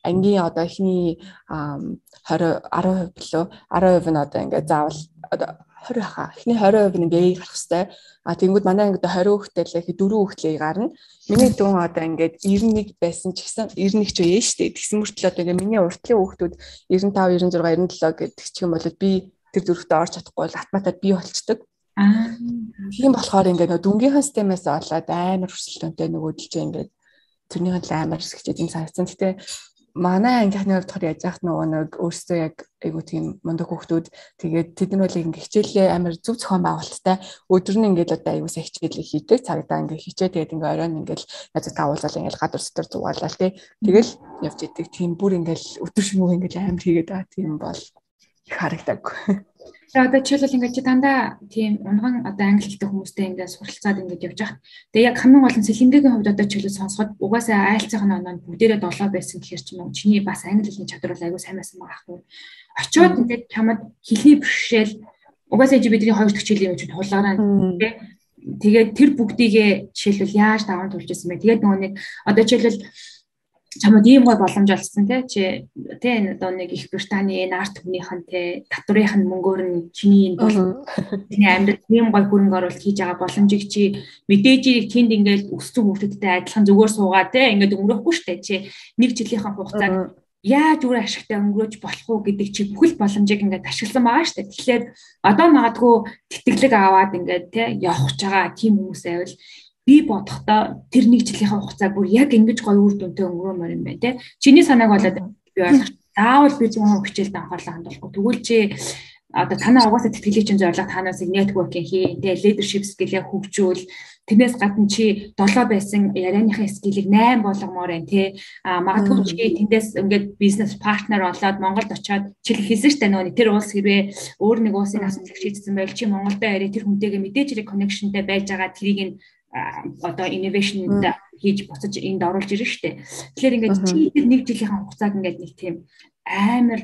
ангийн одоо ихний 10% лөө 10% нь одоо ингээд заавал одоо 20 хаа эхний 20% нь ингээ гарах хэвээр. Тэгэнгүүт манай ангид 20 хүүхдтэй л их 4 хүүхдлээ гарна. Миний дүүн одоо ингээд 91 байсан ч гэсэн 91 ч үе штэ. Тэгсэн мөртлөө одоо ингээ миний уртлын хүүхдүүд 95, 96, 97 гэдэг ч юм бол би тэр зүрхтээ орж чадахгүй бол автоматар би болчдөг. Тийм болохоор ингээ дүнгийнхээ системээс болоод амар өрсөлдөөнтэй нөгөөдөлж ингээд тэрнийхэн л амар хэсэгчээд юм санагдсан. Гэтэ манай ангийнхны хувьд яаж яах нэг өөрсдөө яг айгуу тийм мундаг хүүхдүүд тэгээд тэд нар бол ингээ хичээлээ амар зөв зохион байгуулалттай өдөр нь ингээл одоо айгуу сайн хичээлээ хийдэг цагдаа ингээ хичээ тэгээд ингээ оройн ингээл язг тавуулал ингээл гадар дотор зугаалал тий тэгэл явж идэг тийм бүр ингээл өдөр шөнөгүй ингээл амар хийгээд байгаа тийм бол их харагдаагүй. Тэгээ одоо жишээлбэл ингээд чи дандаа тийм унган одоо англи хэлтэй хүмүүстэй ингээд суралцаад ингээд явж байгаа. Тэгээ яг хамгийн гол нь сэлэмдээгийн хувьд одоо жишээлбэл сонсоход угаасаа IELTS-ийн оноонд бүгдээрээ 7 байсан гэхээр ч юм уу чиний бас англи хэлний чадвар бол аягүй сайн байсан байгаа хгүй. Очоод ингээд чамд хэлний бэрхшээл угаасаа чи бидний хоёр дахь хичээлийн үед тулгараа тий. Тэгээд тэр бүгдийгээ жишээлбэл яаж даван тулж ирсэн бэ? Тэгээд нөгөө нэг одоо жишээлбэл чамд ийм гой боломж олцсон тий одоо нэг Их Британий энэ арт хүмүүнийхэн тий татврынх нь мөнгөөр нь чиний энэ бол чиний амьдрал ийм гой хөрөнгө оруулалт хийж байгаа боломжийг чи мэдээж тэнд ингээд өссөн хүүхдүүдтэй адилхан зүгээр суугаа тий ингээд өнгөрөхгүй штэ чи нэг жилийнхэн хугацааг яаж үр ашигтай өнгөрөөж болох уу гэдэг чи бүхэл боломжийг ингээд ашигласан байгаа штэ. Тэгэхээр одоо магадгүй тэтгэлэг аваад ингээд тий явах гэж байгаа тийм хүмүүс байвал би бодохдоо тэр нэг жилийнхаа хугацааг бүр яг ингэж гоё үр дүнтэй өнгөрөөмөр юм байна те. Чиний санааг болоод би ойлгож заавал би 100% хичээлд анхаарлаа хандуулахгүй. Тэгвэл чи одоо танаа угаасаа тэтгэлийн чинь зорилго танаас networking хий, те leadership skill-ийг хөгжүүл. Тэрнээс гадна чи 7 байсан ярианыхын скиллийг 8 болгомоор байна те. Магадгүй чи тэндээс ингээд бизнес партнер болоод Монголд очиод чи хэлсэн штэ нөгөө тэр улс хэрвээ өөр нэг улсын асуудлыг шийдсэн байл чи Монголд яриа тэр хүнтэйгээ мэдээж хэрэг connectionтэй байж байгаа тэрийг одоо innovation-д хийж буцаж энд оруулж ирнэ шүү дээ. Тэгэхээр ингээд чи тэр нэг жилийнхаа хугацааг ингээд нэг тийм амар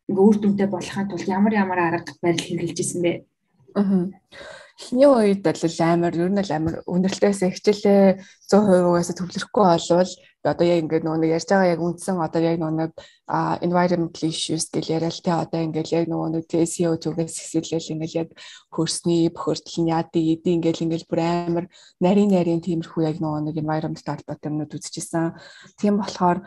ингээд үр дүнтэй болохын тулд ямар арга барил хэрэгжилж исэн бэ? Эхний үед бол амар ер нь л амар өндөрлөлтөөс хичээлээ 100%-аас төвлөрөхгүй болвол одоо яг ингээд нөгөө ярьж байгаа яг үндсэн одоо яг нөгөө environmental issues гэл яриад те одоо ингээд яг нөгөө TSO зүгээс хэсэлэл ингээд яг хөрсний бохирдол нь яадаг эдийн ингээд бүр амар нарийн тиймэрхүү яг нөгөө environment талбайтай юмнууд үзчихсэн. Тийм болохоор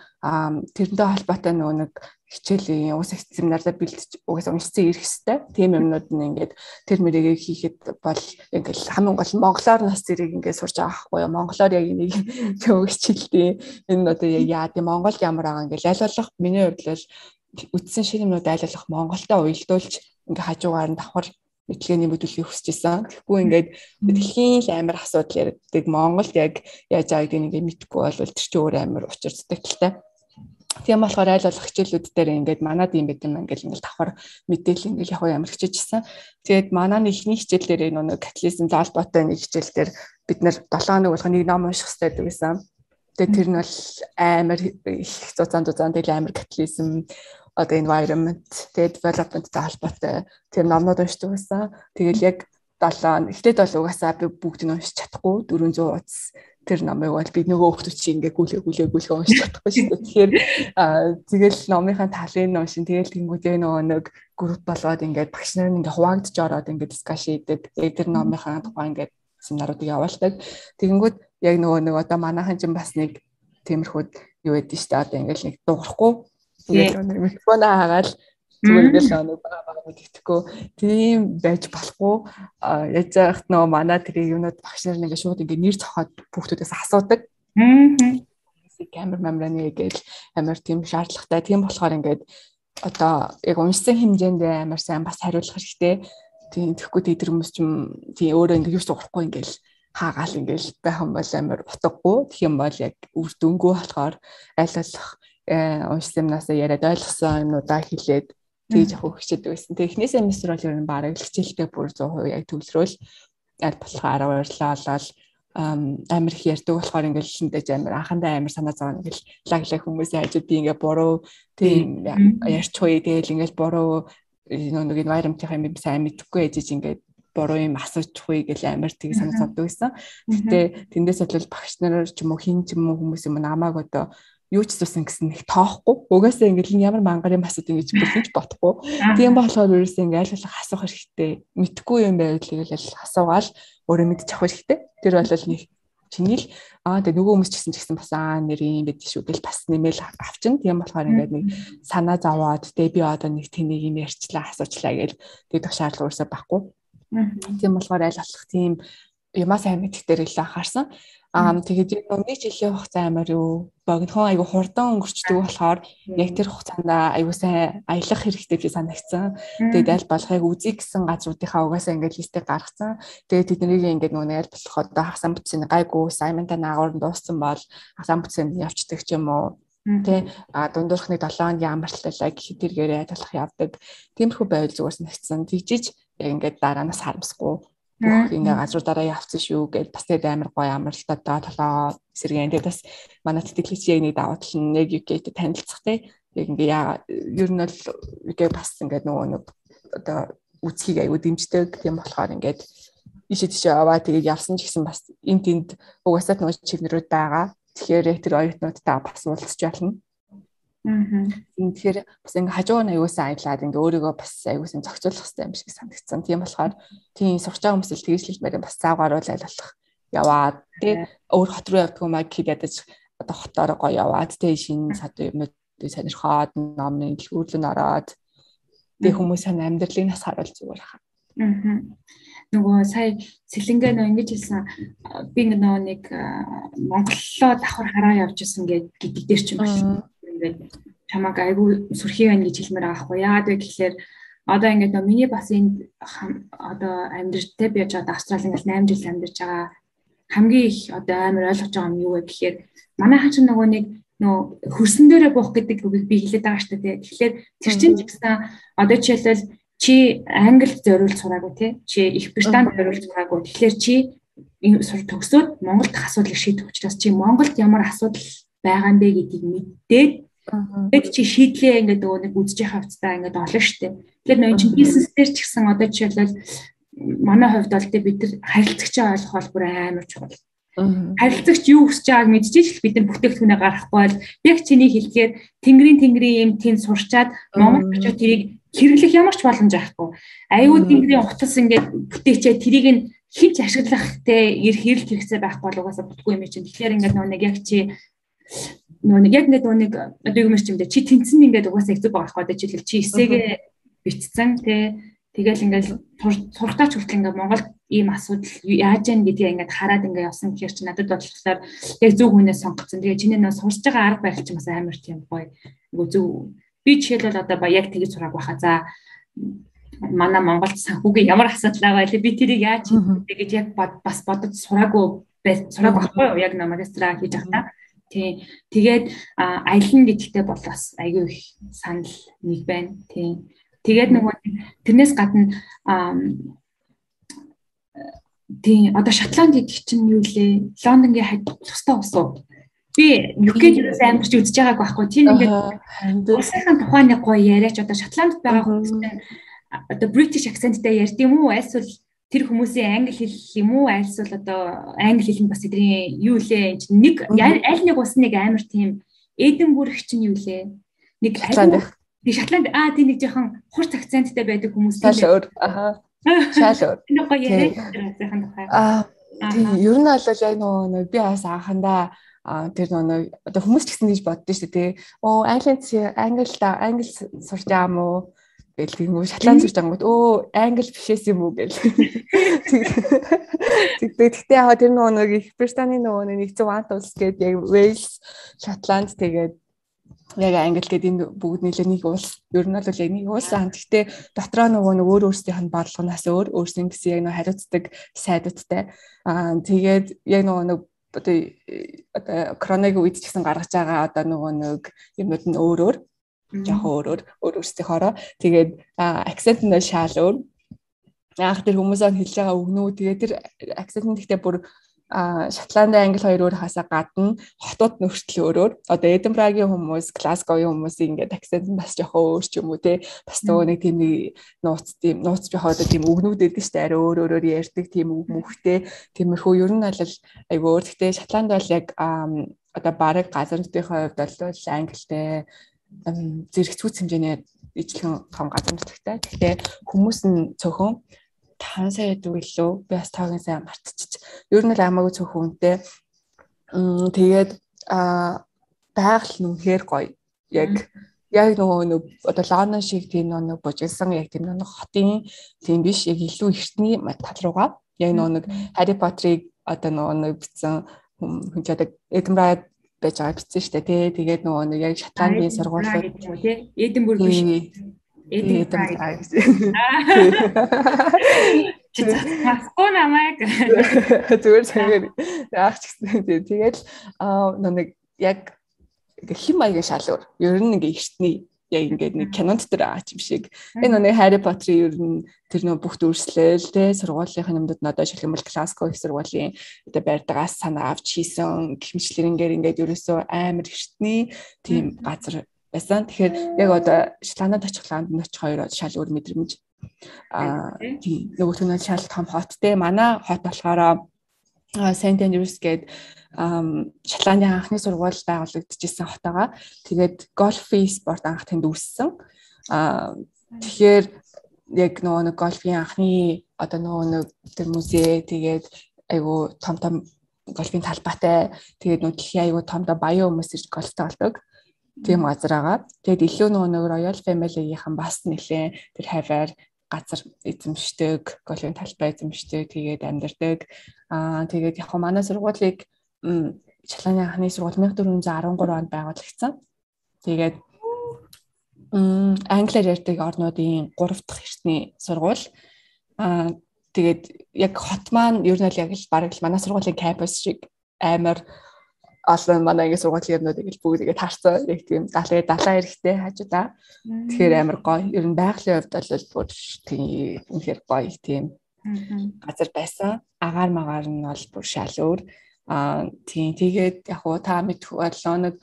тэрнтэй холбоотой нөгөө хичээлийн уус семинараа бэлдэж угаасаа уншсан ирэх хэвээр тийм юмнууд нь ингээд тэр мөрийг хийхэд бол ингээд хамгийн гол нь монголоор нас зэрэг ингээд сурж байгаа байхгүй юу. Монголоор яг энийг зөв хичээлтэй энэ одоо яа тийм Монголд ямар байгаа ингээд айлуулах миний хувьд л үтсэн шиг юмнууд айлуулах Монголтой уялдуулж ингээд хажуугаар нь давхар мэдлэгээний мэдүүлгийг хүсэж исэн. Тэгэхгүй ингээд дэлхийн амар асуудал ярьдаг Монголд яг яаж байгааг ингээд мэдэхгүй бол тэр чинь өөр амар учир зүтгэлтэй. Тийм болохоор айл болох хичээлүүд дээр ингээд манад юм байт юм ингээд давхар мэдээлэл ингээд яг ямар хичээжсэн. Тэгээд манаа ихний хичээл дээр нэг катализм заалбаатай нэг хичээл дээр бид нэр 7 хоног болох нэг ном унших хэрэгтэй байсан. Тэгээд тэр нь бол амар их зузаан тэгэл амар катализм одоо environment тэгээд development заалбаатай тэр номнууд уншдаг байсан. Тэгэл яг 7 ихтэйд бол угаасаа би бүгд нь уншиж чадахгүй 400 утас тэр номыг бол би нөгөө хүүхдүүд чинь ингээ гүлээ уншиж чадахгүй шүү дээ. Тэгэхээр тэгэл номынхаа талын уншин тэгэл тэнгүүдээ нөгөө нэг групп болоод ингээд багш нар ингээ хуваагдж ороод ингээ дискшн хийдэг. Тэр номынхаа тухай ингээ семинаруудыг явуулдаг. Тэгэнгүүт яг нөгөө одоо манайхан чинь бас нэг тиймэрхүү юу байдэн шүү дээ. Одоо ингээл нэг дуурахгүй ингээл микрофоноо хаагаал зүгээр ингээл нэг бага тэгтэхгүй тийм байж болохгүй. Яаж яахт нөгөө манай тэр юмнууд багш нар ингээ шууд ингээ нэр цохоод хүүхдүүдээс асуудаг. Камер мамраны гээл амар тийм шаардлагатай. Тийм болохоор ингээд одоо яг уншсан хэмжээндээ амар сайн бас хариулах хэрэгтэй. Тийм тэгэхгүй тэр хүмүүс ч юм тийм өөрөө ингэ юу ч урахгүй ингээл хаагаал ингээл байх юм бол амар утгагүй. Тэгэх юм бол яг үр дүнгүй болохоор аль болох уншсан юмнаас яриад ойлгосон юмнуудаа хэлээд тэгж явах хичээдэг байсан. Тэгээ эхнээс семестр бол ер нь бараг хичээлтэй бүр 100% яг төвлөрөөл аль болох арга барилаа болол амар их ярьдаг болохоор ингээл шиндэж амар анхандаа амар санаа зовно ингээл лаглаг хүмүүсийн хажууд би ингээ буруу тийм ярьчихгүй тэгэл ингээл буруу нэг environment-ийн юм сайн мэдхгүй ээжиж ингээд буруу юм асуучихгүй гэл амар тийг санаа зовдөг байсан. Гэтэ тэндээс бол багш нар ч юм уу хин ч юм уу хүмүүс юм намайг одоо юу ч зусан гэсэн нэг тоохгүй. Угаасаа ингээл ямар мангар юм асууд ингэж бүлгэж бодохгүй. Тийм болохоор ерөөсөө ингээл аль болох асуух хэрэгтэй. Мэдхгүй юм байвал тэгэл асуугаал өөрөө мэдчих авах хэрэгтэй. Тэр бол нэг чиний л тэгээ нөгөө хүмүүс ч гэсэн бас нэр юм байдаг шүү гэл бас нэмэл авчин. Тийм болохоор ингээд нэг санаа зовоод тэгээ би одоо нэг тэнийг юм ярьчлаа асуучлаа гэл тэгэх шаардлага өөрсөө байхгүй. Тийм болохоор аль болох тийм юмаа сайн мэдэх дээр л анхаарсан. Тэгээд өмнө жилийн хугацаа амар юу богинохон айгу хурдан өнгөрчдөг болохоор яг тэр хугацаанд айгу сайн аялах хэрэгтэй гэж санагдсан. Тэгээд аль болохыг үзье гэсэн газруудынхаа угаасаа ингээд листийг гаргацсан. Тэгээд тэднийг ингээд нөгөө аль болох одоо хасан бүтсэн гайгүй assignment-а наагур нь дууссан бол хасан бүтсэн явцдаг ч юм уу. Тэ дундуурх нэг 7 хоногийн амралталаа гэхэд тэргээр аль болох явдаг. Тиймэрхүү байвал зүгээр санагдсан. Тэгжиж яг ингээд дараанаас харамсахгүй бүх ингээ газруудаараа явцсан шүү гэж бас тэгээд амар гоё амралтаа толгоо эсэргэн тэгээд бас манай тэтгэлэгч яг нэг давуу тал нь яг UK-тэй танилцах те яг ингээ ер нь бол UK бас ингээ нөгөө нэг одоо үсгийг аягүй дэмждэг тийм болохоор ингээд ишээ тийшээ аваа тэгээд явсан ч гэсэн бас энэ тэнд угаасаа нөгөө чигнэрүүд байгаа. Тэгэхээр яг тэр оюутнуудтай бас уулзч болно. Тэгэхээр бас ингээ хажуу нь аюулсан аялаад ингээ өөрийгөө бас аюулсан зохицуулах хэрэгтэй юм шиг санагдсан. Тийм болохоор тийм сурч байгаа хүмүүс л тэгжлэлт мэрэн бас цаагаар бол аль болох яваад тий өөр хот руу явдаг юм аа гэхэд ядаж одоо хотоор гоё яваад тий шинэ сад юмнуудыг сонирхоод номын дэлгүүрлэн ороод тий хүмүүсийн амьдралыг нас харуул зүгээр хаа. Нөгөө сая Сэлэнгээ нөө ингэж хэлсэн би нөгөө нэг Монголлоо давхар хараа явж исэн гэдэг дээр ч юм байна. Ингээд чамаг айгүй сүрхий байна гэж хэлмээр байгаа хгүй. Яагаад вэ гэхээр одоо ингээд нөө миний бас энэ одоо амьдралтай байж байгаа Австрали ингээд 8 жил амьдарч байгаа хамгийн их одоо амар ойлгож байгаа юм юу вэ гэхээр манайхан ч нөгөө нэг нөө хөрсөн дээрээ буух гэдэг үгийг би хэлээд байгаа шүү дээ. Тэгэхээр тэр чинь ч гэсэн одоо жишээлбэл чи Англид зориулж сураагүй тий. Чи Их Британд зориулж сураагүй. Тэгэхээр чи энэ төгсөөд Монголд асуудлыг шийдэх учраас чи Монголд ямар асуудал байгаа юм бэ гэдгийг мэдээд тэгээд чи шийдлээ ингээд нөгөө нэг үзэж явах хэвцээ ингээд олно штэ. Тэгэхээр нөгөө чи бизнес дээр ч гэсэн одоо жишээлбэл манай хувьд бол тий бид нар харилцагчаа ойлгох бол бүр амар чухал. Харилцагч юу хүсэж байгааг мэдчихэж л бид нар бүтээгдэхүүнээ гаргахгүй бол яг чиний хэлгээр тэнгэрийн юм тэн сурчаад Монгол очоод тэрийг хэрэглэх ямар ч боломж байхгүй. Аюу тэнгэрийн утас ингээд бүтээчээ тэрийг нь хинч ашиглах те хэрэг хэрэгцээ байхгүй бол угаасаа бүтгүй юм чинь. Тэгэхээр ингээд нөгөө нэг яг чи нөгөө нэг яг ингээд нөгөө нэг одоо юм шиг юм дэ чи тэнцэн ингээд угаасаа хэцүү байгаа байхгүй. Одоо жишээл чи эсээгээ битцэн те тэгэл ингээд сургатаач хүртэл ингээд Монголд ийм асуудал яаж яах гэдгийг ингээд хараад ингээд явсан гэхээр чи надад бодлохоор яг зөв хүнээс сонгоцсон. Тэгээ чиний нөө сурж байгаа арга барил чи бас амар тийм гоё. Нөгөө зөв би жишээлбэл одоо яг тэгж сураг байхаа. За манай Монголд санхүүгийн ямар асуудал байгаа вэ? Би тэрийг яаж хийх гэж яг бас бодож сураг байхгүй юу? Яг магистра хийж байгаа та. Тий. Тэгээд аялна гэдэгтээ бол бас айгүй их санал нэг байна. Тий. Тэгээд нөгөө тэрнээс гадна тий одоо Шотланд гэдэг чинь юу лээ? Лондонгийн хад тустай ус уу? Би UK-д амьдарч үзэж байгааг байхгүй. Тийм ингээд улсынхаа тухайн нэг гоё яриач одоо Шотландд байгаа хүмүүс одоо British accent-тэй ярьд юм уу? Альсвал тэр хүмүүсийн англи хэл юм уу? Альсвал одоо англи хэл нь бас эдний юу лээ? Нэг аль нэг ус нэг амар тийм Эдинбург чинь юу лээ? Нэг Шотланд тийм нэг жоохон хурц акценттэй байдаг хүмүүс тийм. Шалуур. Энэ гоё яриач улсынхаа тухай. Тийм ер нь бол яг нөгөө би бас анхандаа тэр нөгөө одоо хүмүүс ч гэсэн гэж боддоо шүү дээ. Англи сурч байгаа юм уу? Гэл тийм үү Шотланд сурч байгаа юм. Англи бишээс юм уу гэл. Тэгтээ яг тэр нөгөө Их Британий нөгөө нэгэн вант улс гээд яг Wales, Шотланд тэгээд яг англи гэдэг энэ бүгд нэлээ нэг улс. Ер нь бол яг нэг улс. Гэхдээ дотроо нөгөө өөр өөрсдийнх нь бодлогоноос өөрсдийн гэсэн яг нөгөө хариуцдаг сайдуудтай. Тэгээд яг нөгөө одоо коронавигийн үед ч гэсэн гаргаж байгаа одоо нөгөө нэг юмуд нь өөрөөр жоохон өөрсдийнхоороо. Тэгээд акцент нь шал өөр. Яах тэр хүмүүсээ хэлж байгаа үгнүү. Тэгээд тэр акцент нь гэхдээ бүр Шотландын англи хоёр өөр хасаа гадна хотууд нөхцөл өөрөөр. Одоо Эдинбрагийн хүмүүс, Глазговын хүмүүсийн ингээд акцент нь бас жоохон өөр ч юм уу те. Бас нөгөө нэг тийм нууц жоохон одоо тийм үгнүүд өгдөө штэ арай өөр ярьдаг тийм үг мөхтэй. Тиймэрхүү ер нь бол айгүй өөр. Гэхдээ Шотланд бол яг одоо бараг газар нутгийн хувьд бол англитэй зэрэгцүүц хэмжээний ижлэн том газар нутгтай. Гэхдээ хүмүүс нь цөөхөн 5 сая дүүлөө би бас таагийн сайн мартчих. Ер нь л амаагүй цөөхөн үнэтэй. Тэгээд байгаль нь үнэхээр гоё. Яг нөгөө одоо Лондон шиг тийм нэг бужигсан яг тийм нэг хотын тийм биш яг илүү эртний тал руугаа яг нөгөө Harry Potter-ыг одоо нөгөө бичсэн хүн ч одоо Эдинбург байж байгаа бичсэн шүү дээ тий. Тэгээд нөгөө яг Шотландын сургуулиуд тий. Эдинбург биш. Эдинбург. Масгүй намайг зүгээр яах ч гэсэн тэгээд нэг яг хэм маягийн шал өөр. Ер нь ингээ эртний яг ингээд нэг кинонд дээр аач юм шиг. Энэ нэг Harry Potter-ийн ер нь тэр нөө бүх дүрслэл те сургуулийн юмнууд нь одоо шилхэмэл Glasgow их сургуулийн одоо байртагаас санаа авч хийсэн гихмчлэрэнгээр ингээд ерөөсөө амар эртний тийм газар байсан. Тэгэхээр яг одоо Шотландд очих Лондонд очих хоёр шал өөр мэдрэмж. Тийм нөгөө түнэл шал том хот те. Манай хот болохоор Saint Andrews гээд Шотландын анхны сургууль байгуулагдчихсан хот байгаа. Тэгээд гольфын спорт анх тэнд үүссэн. Тэгэхээр яг нөгөө гольфын анхны одоо нөгөө тэр музей тэгээд айгу том гольфын талбайтай тэгээд нөгөө дэлхийн айгу том баян хүмүүс ирж гольфтэй болдог. Тийм газар байгаа. Тэгээд илүү нөгөө Royal Family-ийнхэн бас нэлээ тэр хаваар газар эзэмшдэг, гольфын талбай эзэмшдэг, тэгээд амьдардаг. Тэгээд яг манай сургуулийг Шотландын анхны сургууль 1413 онд байгуулагдсан. Тэгээд англиар ярьдаг орнуудын 3 дахь эртний сургууль. Тэгээд яг хот маань ер нь яг л бараг л манай сургуулийн кампус шиг амар олон манай ингэ сургуулийн юмнуудыг л бүгдийг таарсан. Яг тийм далаа хэрэгтэй хажуудаа. Тэгэхээр амар гоё. Ер нь байгалийн хувьд бол бүр тийм үнэхээр гоё тийм газар байсан. Агаар магаар нь бол бүр шал өөр. Тийм тэгээд яг уу та мэдэх болоо нэг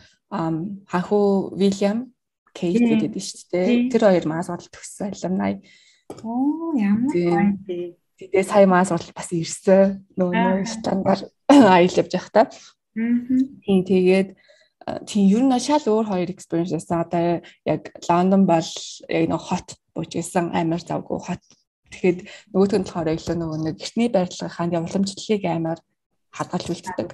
ханху William Kate гэдэг нь шүү дээ. Тэр хоёр маа сургууль төгссөн alumni. Ямар гоё. Тэгээд сая маа сургууль бас ирсэн. Нөгөө стандарт аялал явж байх та. Тийм тэгээд тийм ер нь шал өөр хоёр experience байсан. Одоо яг Лондон бол яг нэг хот буужсэн амар завгүй хот. Тэгэхэд нөгөөх нь болохоор илүү нөгөө нэг эртний барилгын уламжлалыг амар хадгалж үлддэг.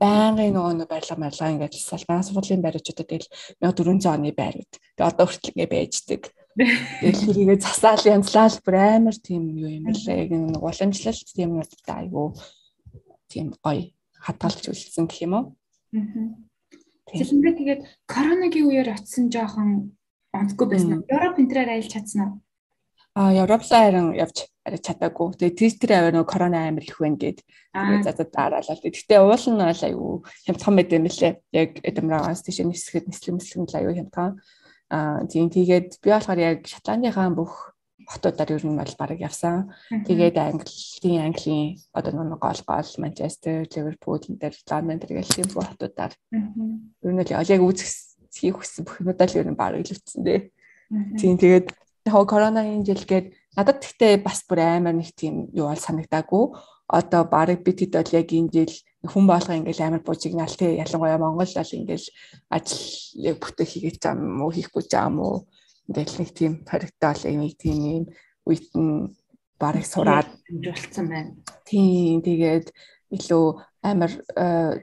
Байнгын нөгөө барилга ингээд салбарын сургуулийн байруудад тэгэл 1400 оны байрууд. Тэгээ одоо хүртэл ингээд байждаг. Тэгээд тэрийгээ засаал янзлал бүр амар тийм юу юм бэлээ. Яг нэг уламжлалт тийм юмтай айгу тийм гоё хадгалж үлдсэн гэх юм уу? Жишээлбэл тэгээд коронавигийн үеэр очисон жоохон онцгүй байсан. Европ энтрээр аялж чадсан уу? Европлаа харин явж арай чадаагүй. Тэгээд тэр аваар нөгөө корона амар их байна гэд. Тэгээд дараалал. Гэхдээ уул нь бол аюу хямдхан байд юм лээ. Яг Эдинбургаас тийш нисгэхэд нислэг аюу хямдхан. Тийм тэгээд би болохоор яг Шотландынхаа бүх хотуудаар ер нь бол бараг явсан. Тэгээд Английн одоо нэг гол Манчестер, Ливерпул энэ Лондон тэргээл тийм бүх хотуудаар ер нь яг үзэх хүссэн бүх юмудаа л ер нь бараг л үтсэн дээ. Тийм тэгээд яг коронавигийн жилгээд надад гэхдээ бас бүр амар нэг тийм юу бол санагдаагүй. Одоо бараг бид хэд бол яг энэ жил хүн болгоо ингээл амар буужигнаал те ялангуяа Монгол бол ингээл ажил яг бүтэ хийгээд байгаа юм уу хийхгүй байгаа юм уу ингээл нэг тийм хоригдоол нэг тийм юм үед нь бараг сураад амжуулсан байна. Тийм тэгээд илүү амар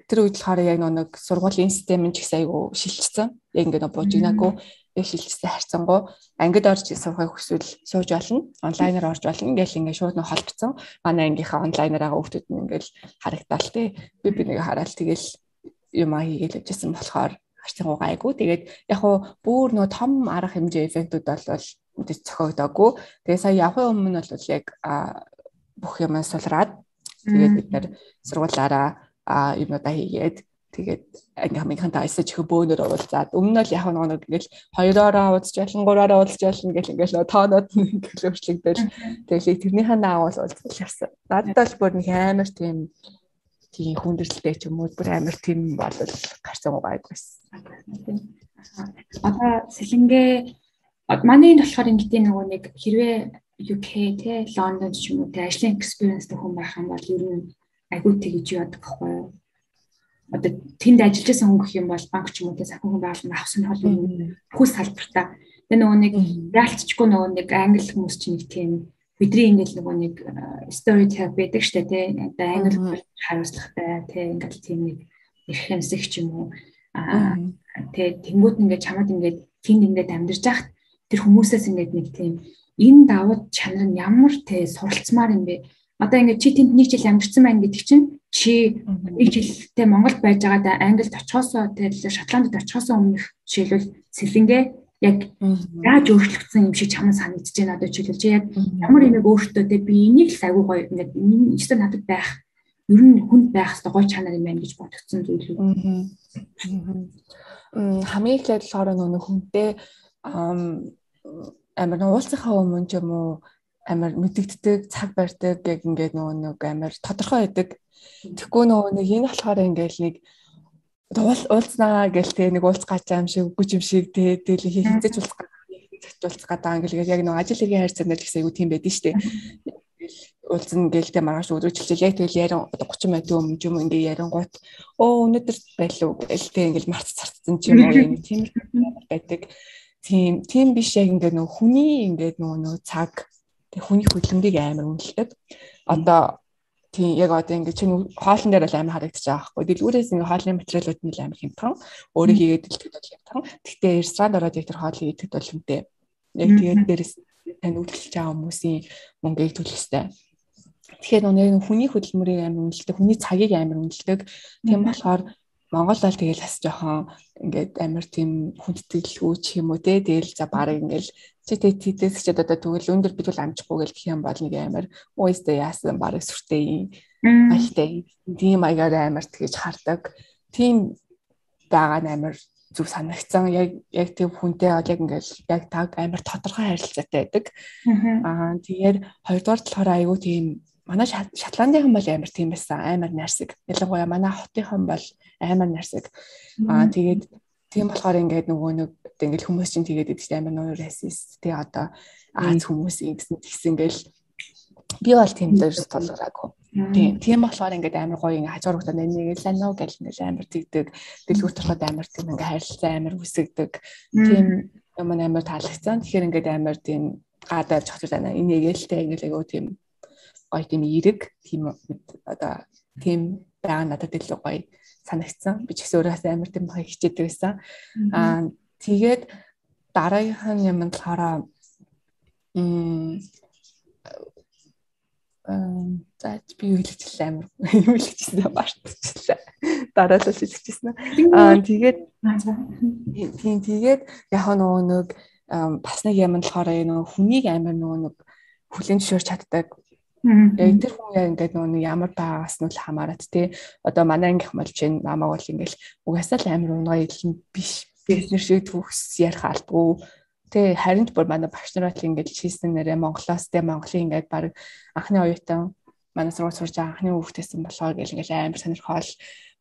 тэр үед болохоор яг нэг сургуулийн систем ч гэсэн айгу шилжчихсэн. Яг ингээд буужигнаагүй шилжсэн харьцангуй ангид орж сурахыг хүсвэл сууж болно, онлайнаар орж болно. Ингээд шууд нэг холбоцсон. Манай ангийнхаа онлайнаар байгаа хүмүүс нь ингээд харагдаал те. Би нэг хараал тэгэл юм хийгээл явжсэн болохоор гарцсан гайгүй. Тэгээд яг хуу бүр нөө том арга хэмжээ эффектүүд бол мэдээж цохогдоогүй. Тэгээд сая явахын өмнө бол яг бүх юм сулраад тэгээд бид нэр сургуулаараа юмудаа хийгээд тэгээд ангийнхантаа эсэж их бөөнөр уулзаад өмнө нь яг нэг ингээл 2-ороо уулзж ялан 3-ороо уулзж ялан ингээл тоонууд ингээл өөрчлөгдөж тэгээд тэрнийхээ дагуу уулзах явсан. Надад бол бүр нэг амар тийм хүндрэлтэй ч юм уу бүр амар тийм бол гарсан байгүйсэн. Одоо сэлэнгээ манай энэ болохоор ингэдэг нөгөө нэг хэрвээ UK те Лондонд ч юм уу те ажлын experience хүн байх юм бол ер нь айгүй тэгж яадаг байхгүй юу? Одоо тэнд ажиллаж байсан хүн гэх юм бол банк ч юм уу те санхүү байгууллага авах сонирхол юм бүхэл салбартаа. Тэгээ нөгөө нэг яалтчгүй нөгөө нэг англи хүмүүс чинь нэг тийм бидний ингээд нөгөө нэг storytelling байдаг штэ те одоо англи хариуцлагатай те ингээд тийм нэг их хэмсэг ч юм уу те тэнгууд ингээд чамд ингээд тэнд ингээд амьдарч байхад тэр хүмүүсээс ингээд нэг тийм энэ давуу чанар нь ямар те суралцмаар юм бэ? Одоо ингээд чи тэнд нэг жил амьдарсан байна гэдэг чинь чи нэг жилдээ Монголд байж байгаад Англид очихоосоо тэгэл Шотландд очихоосоо өмнөх жишээлбэл сэлэнгээ яг яаж өөрчлөгдсөн юм шиг чамд санагдаж байна одоо жишээлбэл чи яг ямар юм өөртөө те би энийг л аягүй гоё ингээд энэ өстө надад байх ер нь хүнд байх хэвээр гоё чанар юм байна гэж бодгдсон зүйл үү? Хамгийн ихдээ болохоор нөгөө хүнтэй амар уулзахаа өмнө ч юм уу амар мэдэгддэг цаг барьдаг яг ингээд нөгөө нэг амар тодорхой байдаг. Тэгэхгүй нөгөө нэг энэ болохоор ингээл нэг уулзнаа гэл те нэг уулзгаач юм шиг үгүй юм шиг те тэгэл хизэж уулзах гэдэг ингээл яг нөгөө ажил хэргийн хайр цанаар гэсэн айгу тийм байдэн штэ. Уулзна гээл те маргааш өдрөжилж яг тэгэл ярин 30 минут өмнө юм ингээ ярингуут өнөөдөр байлуу гээл те ингээл марц цартсан ч юм уу тийм байдаг. Тийм биш яг ингээ нөгөө хүний ингээ нөгөө цаг тэг хүний хөдөлмөрийг амар үнэлдэг. Одоо тийм яг одоо ингээ чинь хоолн дээр бол амар харагдаж байгаа байхгүй. Дэлгүүрээс ингээ хоолны материалууд нь амар хямдхан. Өөрөө хийгээд дэлгэхэд бол хямдхан. Гэхдээ ресторанд ороод яг тэр хоол хийгээд бол хүнтэй. Яг тэгээд дээрээс тань үйлчлж байгаа хүмүүсийн мөнгөийг төлөх ёстой. Тэгэхээр нэг хүний хөдөлмөрийг амар үнэлдэг, хүний цагийг амар үнэлдэг. Тийм болохоор Монгол бол тэгэл бас жоохон ингээд амар тийм хүндэтгэлгүй ч юм уу те тэгэл за баг ингээл чи тэтэс ч одоо тэгвэл өндөр бид бол амжихгүй гэх юм бол нэг амар өөстөө яасан баг сүртэй айтай тийм аягаар амар тэгэж хардаг. Тийм байгаа нь амар зүг санагцсан яг тийм хүнтэй яг ингээл яг таг амар тодорхой харилцаатай байдаг. Тэгээд хоёрдугаар болохоор айгүй тийм манай Шотландийнхан бол амар тийм байсан амар нарсаг. Ялангуяа манай хотынхан бол амар нарсаг. Тэгээд тийм болохоор ингээд нөгөө нэг ингээл хүмүүс чинь тэгээд идэж амар нуур расист тий одоо Аз хүмүүс ингэсэн гэл би бол тийм дээр толгораагүй. Тийм болохоор ингээд амар гоё ингээд хажуургатаа нэг ланоо гэл ингээд амар тэгдэг. Дэлгүүр төрхөд амар тийм ингээд харилцаа амар үсгдэг. Тийм юм амар таалагдсан. Тэгэхээр ингээд амар тийм гадаа чогч байна. Энийг ээлтэй ингээд айгуу тийм гоё тийм эрэг тийм одоо тийм байгаа надад илүү гоё санагдсан. Би ч гэсэн өөрөөс амар тийм гоё хичээдэг байсан. Тэгээд дараагийнх нь юм болохоор за би юу хэлчихлээ амар юу хэлчихсэн баштчихлаа. Дараалал хэлчихсэн. Тэгээд яг нөгөө нэг бас нэг юм болохоор нөгөө хүнийг амар нөгөө нэг хүлэн зөвшөөрч чаддаг. Яг тэр хүн яг ингээд нөгөө ямар байгаас нь л хамаарат тий. Одоо манай ангийнх мал чинь намайг бол ингээл угаасаа л амар унгай илэн биш. Бизнес шиг төгс ярих албагүй. Тэ харин ч бүр манай багш нар бол ингээд хийсэн нэрээ Монголоос тэ Монголын ингээд баг анхны оюутан манай сургууль сурж байгаа анхны хүүхдээсэн болохоор гэл ингээд амар сонирхол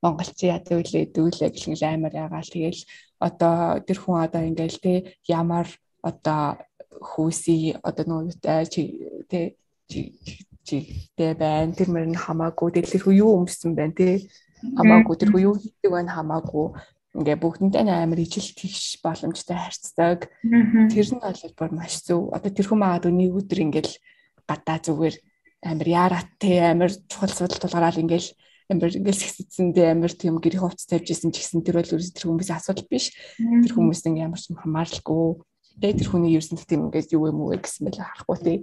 монголчин яадаг үлээ дүүлээ гэл ингээд амар ягаал тэгэл одоо тэр хүн одоо ингээд тэ ямар одоо хөөсий одоо нуутай тэ чигтэй байна. Тэр мөрн хамаагүй. Тэр хүү юу өмссөн байна те. Хамаагүй. Тэр хүү юу хийдэг байна хамаагүй. Ингээ бүгдэнтэй амар ижил тэгш боломжтой харьцдаг. Тэр нь бол бүр маш зөв. Одоо тэр хүн магадгүй нэг өдөр ингээл гадаа зүгээр амар яарат те амар чухал судал тулгараал ингээл амар ингээл сэгсэцэндээ амар тийм гэрийн хувцас тавьж исэн ч гэсэн тэр бол ерөөс тэр хүмүүсийн асуудал биш. Тэр хүмүүс ингээ ямар ч юм хамааралгүй. Тэгээд тэр хүний ерөөс нь тийм ингээд юу юм уу гэсэн мэл харахгүй те.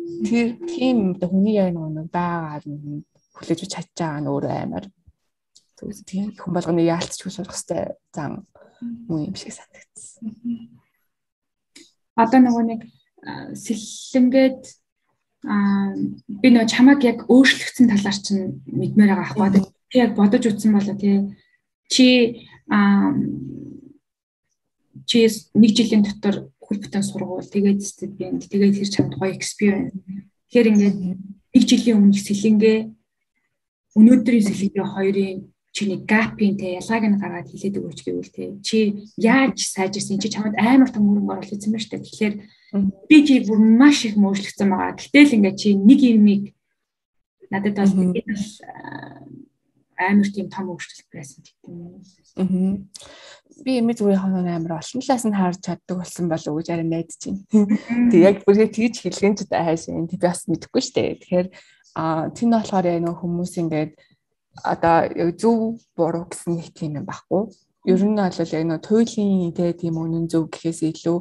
Тэр тийм хүний яг нэг байгаа хүлээж чадж байгаа нь өөрөө амар. Тийм хүн болгоны яалтч surах хэвээр зан муу юм шиг санагдсан. Одоо нөгөө нэг сэллэнгээд би нөгөө чамаг яг өөрчлөгдсөн талаар чинь мэдмээр байгаа байхгүй. Тэг яг бодож утсан болоо тий. Чи нэг жилийн дотор хөл бүтэн сургууль тэгээд стипенд тэгээд тэр чамд гоё experience. Тэгэхээр ингээд нэг жилийн өмнө сэлэнгээ өнөөдрийн сэлэнгээ хоёрын чиний gap-ийн те ялгааг нь гаргаад хэлээд өгөөч гэвэл те чи яаж сайжирсан чи чамд амар том хөрөнгө оруулалт хийсэн байна шүү дээ. Тэгэхээр би чи бүр маш их мөржлөгдсөн байгаа. Гэтэл ингээд чи нэг юмыг надад бол энэ бол амар тийм том өөрчлөлт байсан гэх юм. Би эмээ зүгээр хоноо амар олон талаас нь харж чаддаг болсон болов уу гэж арай найдаж байна. Тэг яг бүрээ тэгж хэлгэн ч хайш энэ би бас мэдэхгүй шүү дээ. Тэгэхээр тийм болохоор яг нөх хүмүүс ингээд одоо зөв буруу гэсэн нэг тийм юм байхгүй. Ер нь бол яг нөх туйлын тийм үнэн зөв гэхээс илүү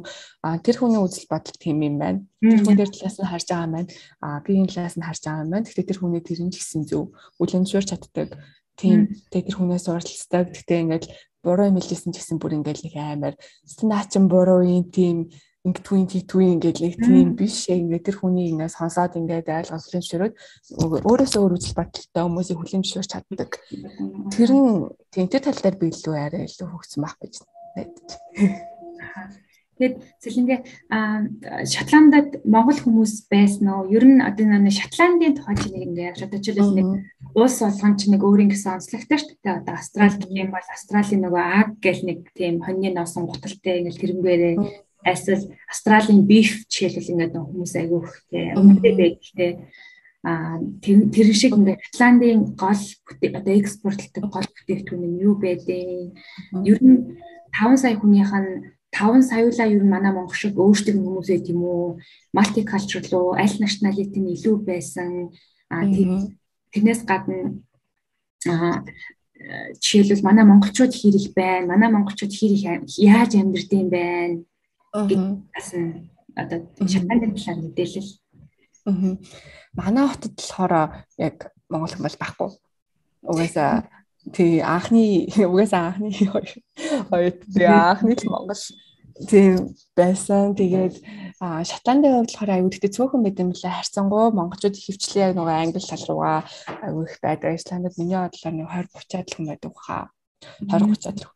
тэр хүний үзэл бодол тийм юм байна. Тэр хүн дээр талаас нь харж байгаа юм байна. Би энэ талаас нь харж байгаа юм байна. Гэхдээ тэр хүний тэр нь ч гэсэн зөв үлэмжшүүр чаддаг. Тийм тэр хүнээс уралцдаг. Гэхдээ ингээд буруу юм хэлсэн ч гэсэн бүр ингээд нэг амар наачин буруу юм тийм ингэтгүй ингээд нэг тийм биш ингээд тэр хүний ингээс сонсоод ингээд айлгаж хүлэмжшөрөөд өөрөөсөө өөр үзэл бодолтой хүмүүсийг хүлэмжшөрч чаддаг. Тэр нь тийм тэр тал дээр би илүү арай илүү хөгжсөн байх гэж найдаж. Тэгээд сэлэнгээ Шотландд Монгол хүмүүс байсан уу? Ер нь одоо нэг Шотландын тухай чинь ингээд шатачлал нэг улс болгон чинь нэг өөрийн гэсэн онцлогтой шүү дээ. Одоо Австрали гэх юм бол Австралийн нөгөө аг гэл нэг тийм хоньны носон гуталтай ингээд тэрнгээрээ эсвэл Австралийн beef жишээлбэл ингээд хүмүүс айгүй ихтэй өмдөө байдaltaй тэр шиг ингээд Шотландын гол одоо экспортлдог гол бүтээгдэхүүн нь юу байдیں۔ Ер нь 5 сая хүнийх нь 5 саяулаа ер нь манай монгол шиг өөрсдөө хүмүүс ээ тийм үү? Multicultural уу, аль nationality нь илүү байсан. Тэрнээс гадна жишээлбэл манай монголчууд хэр их байна, манай монголчууд хэр их яаж амьдардаг юм байна гэсэн одоо Шотландын талаар мэдээлэл. Манай хотод болохоор яг монгол хүмүүс байхгүй. Угаасаа анхны монгол тийм байсан. Тэгээд Шотландын хувьд болохоор аюу тэгтээ цөөхөн байт юм лээ. Харьцангуй монголчууд хөвчлээ яг нөгөө англи тал руугаа аюу их байдаг. Исландд миний бодлоор 20-30 хүн байдаг хаа. 20-30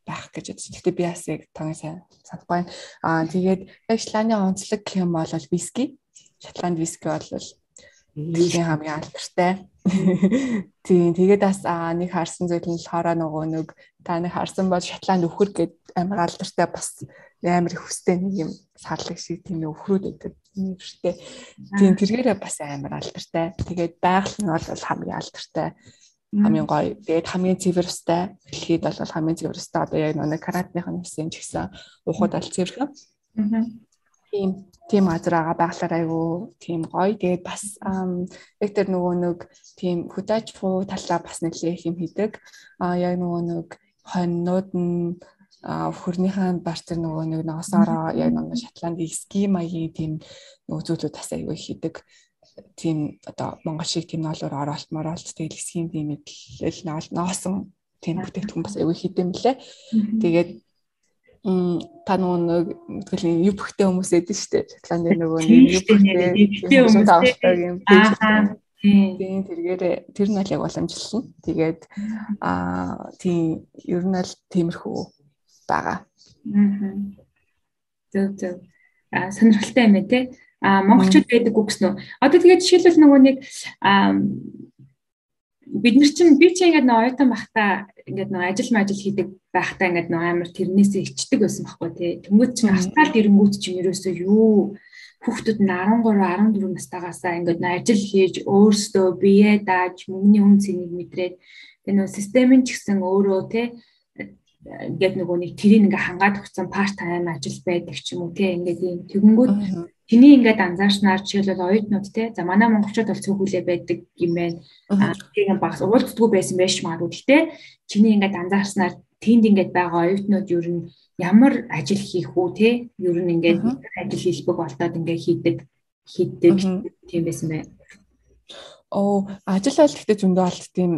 байх гэж бодчих. Гэхдээ би бас яг таны сайн санахгүй байна. Тэгээд Шотландын онцлог гэх юм бол виски. Шотланд виски бол дэлхийн хамгийн алдартай. Тийм тэгээд бас нэг харсан зүйл нь болохоор нөгөө нэг та нэг харсан бол Шотланд өвхөр гэдэг амар алдартай бас амар их хүстэй нэг юм сарлаг шиг тийм өвхрүүд байдаг юм шүү дээ. Тийм тэргээрээ бас амар алдартай. Тэгээд байгаль нь бол хамгийн алдартай. Хамгийн гоё. Тэгээд хамгийн цэвэрстэй. Дэлхийд бол хамгийн цэвэрстэй. Одоо яг нэг Канадныхын хэсэг ч гэсэн ухад бол цэвэрхэн. Тийм газар байгалаар айгу тийм гоё. Тэгээд бас яг тэр нөгөө нэг тийм хөдөөжхүү талаа бас нэлээх юм хийдэг. Яг нөгөө нэг хоньнууд нь хөрнийхэн барьцар нөгөө нэг ногосоороо яг нэг Шотландын ски маягийн тийм нөгөө зүйлүүд бас айгу хийдэг. Тийм одоо монгол шиг тийм ноолоор оролт тэгэл эсхийн тийм мэдлэл ноосон тийм бүтээгдэхүүн бас айгүй хийдэм билээ. Тэгээд та нөгөө тэгэл юу бүхтэй хүмүүс эдэн штэ. Шотландын нөгөө юу бүхтэй хүмүүс таавдаг юм пэйж. Тийм тэргээр тэр нь яг боломжлолно. Тэгээд тийм ер нь л тиймэрхүү байгаа. Зөв. Сонирхолтой юм ээ те. Монголчууд байдаг үгс нөө. Одоо тэгээд жишээлбэл нөгөө нэг бид нар чинь би чи ингээд нэг оюутан байхдаа ингээд нэг ажил хийдэг байхдаа ингээд нэг амар тэрнээсээ ичдэг байсан байхгүй тий. Тэнгүүд чинь Австралид ирэнгүүт чинь ерөөсөө юу хүүхдүүд нь 13 14 настайгаасаа ингээд нэг ажил хийж өөрсдөө бие дааж мөнгөний үн цэнийг мэдрээд тэгээ нөгөө системийн ч гэсэн өөрөө тий ингээд нөгөө нэг тэрийг ингээд хангаад өгсөн part time ажил байдаг ч юм уу тий ингээд юм тэгэнгүүт тэний ингээд анзаарснаар жишээлбэл оюутнууд те за манай монголчууд бол цөөхөлөө байдаг юм байна. Тийм багс уулздгүй байсан байж магадгүй. Гэтэ чиний ингээд анзаарснаар тэнд ингээд байгаа оюутнууд ер нь ямар ажил хийх үү те ер нь ингээд ажил хэлбэг болтоод ингээд хийдэг тийм байсан байна. Ажил бол гэхдээ зөндөө алт тийм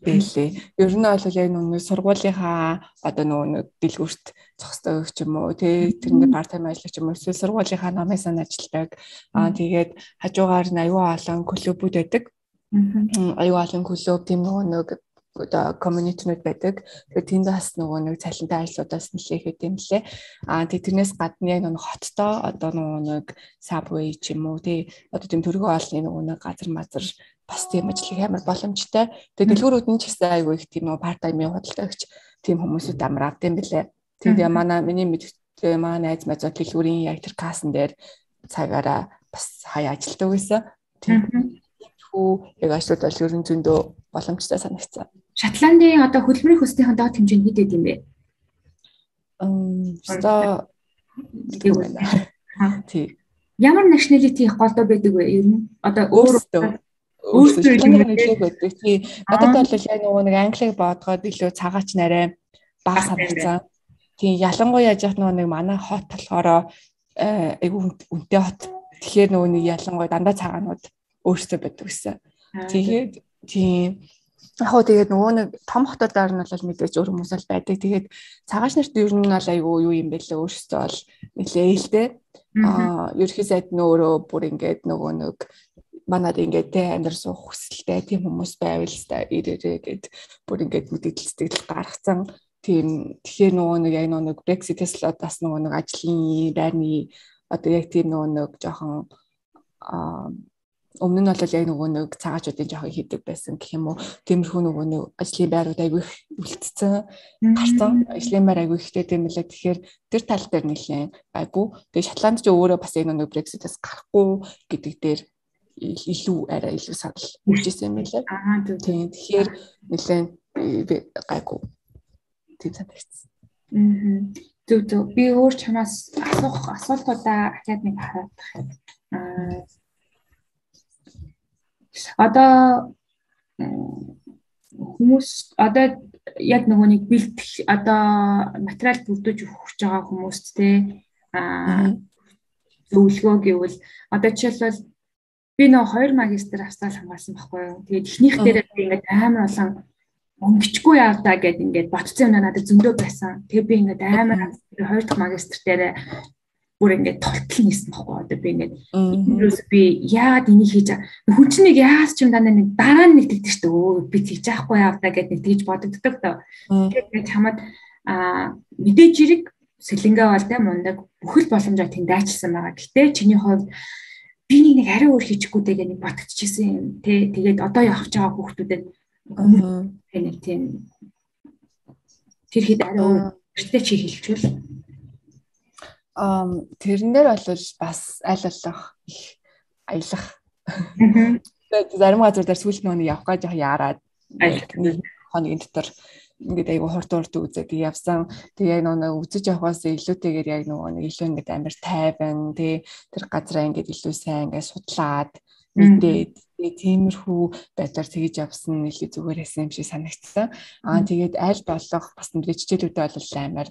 бэлээ. Ер нь бол яг нэг сургуулийнхаа одоо нэг дэлгүүрт зохистой өгч юм уу тий тэрэнд part time ажиллаж юм уу эсвэл сургуулийнхаа номын сан ажилладаг. Тэгээд хажуугаар нь аюу олон клубүүд байдаг. Аюу олон клуб тийм нэг одоо community-нууд байдаг. Тэгээд тэнд бас нэг цалинтай ажлуудаас нэлээхэд юм лээ. Тэгээд тэрнээс гадна яг нэг хоттой одоо нэг subway ч юм уу тий одоо тийм төргөө олны нэг газар мазар бас тийм ажлыг амар боломжтой. Тэгээд дэлгүүрүүд нь ч гэсэн аюу их тийм part time-ийн худалдаагч тийм хүмүүсүүд амар авд юм бэлээ. Тэгээд миний мэдээ найз мазууд дэлгүүрийн яг тэр кассан дээр цагаараа бас хаяа ажилтдаг байсан. Тийм яг ажлууд бол ер нь зөндөө боломжтой санагдсан. Шотландын одоо хөдөлмөрийн хөслийн доод хэмжээ нь хэд байд юм бэ? Тий. Ямар nationality голдоо байдаг вэ? Ер нь одоо өөрсдөө хэлэх байдаг. Тий. Надад бол яг нэг англиг боодгоод илүү цагаач нарай бага санагдсан. Тий. Ялангуяа яаж нэг манай хот болохоор айгүй үнэтэй хот. Тэгэхээр нэг ялангуяа дандаа цагаанууд өөрсдөө байдаг гэсэн. Тэгээд тий. Тэгээд нэг том хотуудаар нь бол мэдээж өөр хүмүүс л байдаг. Тэгээд цагаач нарт ер нь бол айгүй юу юм бэ лээ өөрсдөө бол нэлээ ээлтэй. Ерхий сайд нөөрөө бүр ингээд нэг манад ингээд тэ амьдрал суух хүсэлтэй тийм хүмүүс байвал та ирээрээ гэд бүр ингээд мэдээлэлцэл гаргацсан. Тийм тэгэхээр нэг яг нэг Brexit-ээс л бас нэг ажлын байрны одоо яг тийм нэг жоохон өмнө нь бол яг нэг цагаачуудын жоохон хийдэг байсан гэх юм уу. Тиймэрхүү нэг ажлын байрууд айгүй их үлдсэн. Гарсан ажлын байр айгүй ихтэй тийм билээ. Тэгэхээр тэр тал дээр нэлээд айгүй. Тэгээ Шотланд ч өөрөө бас яг нэг Brexit-аас гарахгүй гэдэг дээр илүү арай илүү санал үүссэн юм билээ. Тийм тэгэхээр нэлээд гайгүй. Тийм санагдсан. Зөв. Би өөр чамаас асуултуудаа ахаад нэг хараад байна. Одоо хүмүүс одоо яг нэг бэлтгэх одоо материал бүрдүүлж өгч байгаа хүмүүст те зөвлөгөө гэвэл одоо жишээлбэл би нэг 2 магистр австрал хамгаалсан байхгүй юу. Тэгээд эхнийх дээр ингээд амар олон өнгөчгүй явдаа гэд ингээд ботцсон юм надад зөндөө байсан. Тэгээд би ингээд амар 2 дахь магистр дээр бүр ингээд толтол нисэн байхгүй. Одоо би ингээд ерөөс би яагаад энийг хийж хүн чинь нэг яас ч юм даа нэг дараа нь нэгтгэдэг шүү дээ. Би хийж яахгүй явдаа гэд нэг тэгж бодогддог тоо. Тэгээд чамд мэдээж хэрэг сэлэнгээ бол тэ мундаг бүхэл боломжоо тэнд дайчилсан байгаа. Гэтэ чиний хувьд би нэг арай өөр хийчихгүй дээ нэг ботгдчихсэн юм тий. Тэгээд одоо явах гэж байгаа хүүхдүүдэд нэг тийм тэр хэд арай өөр гэртээ чи хэлчихвэл тэрэн дээр бол бас аль болох их аялах. Зарим газар дээр сүүл нөөний явах гэж яарад нэг хоногийн дотор ингээд айгу хурд үзээд явсан. Тэгээ яг нэг үзэж явахаас илүүтэйгээр яг нэг илүү ингээд амар тайван тий тэр газараа ингээд илүү сайн ингээд судлаад мэдээд тиймэрхүү байдлаар тэгж явсан илүү зүгээр байсан юм шиг санагдсан. Тэгээд аль болох бас нэг хичээлүүдээ бол амар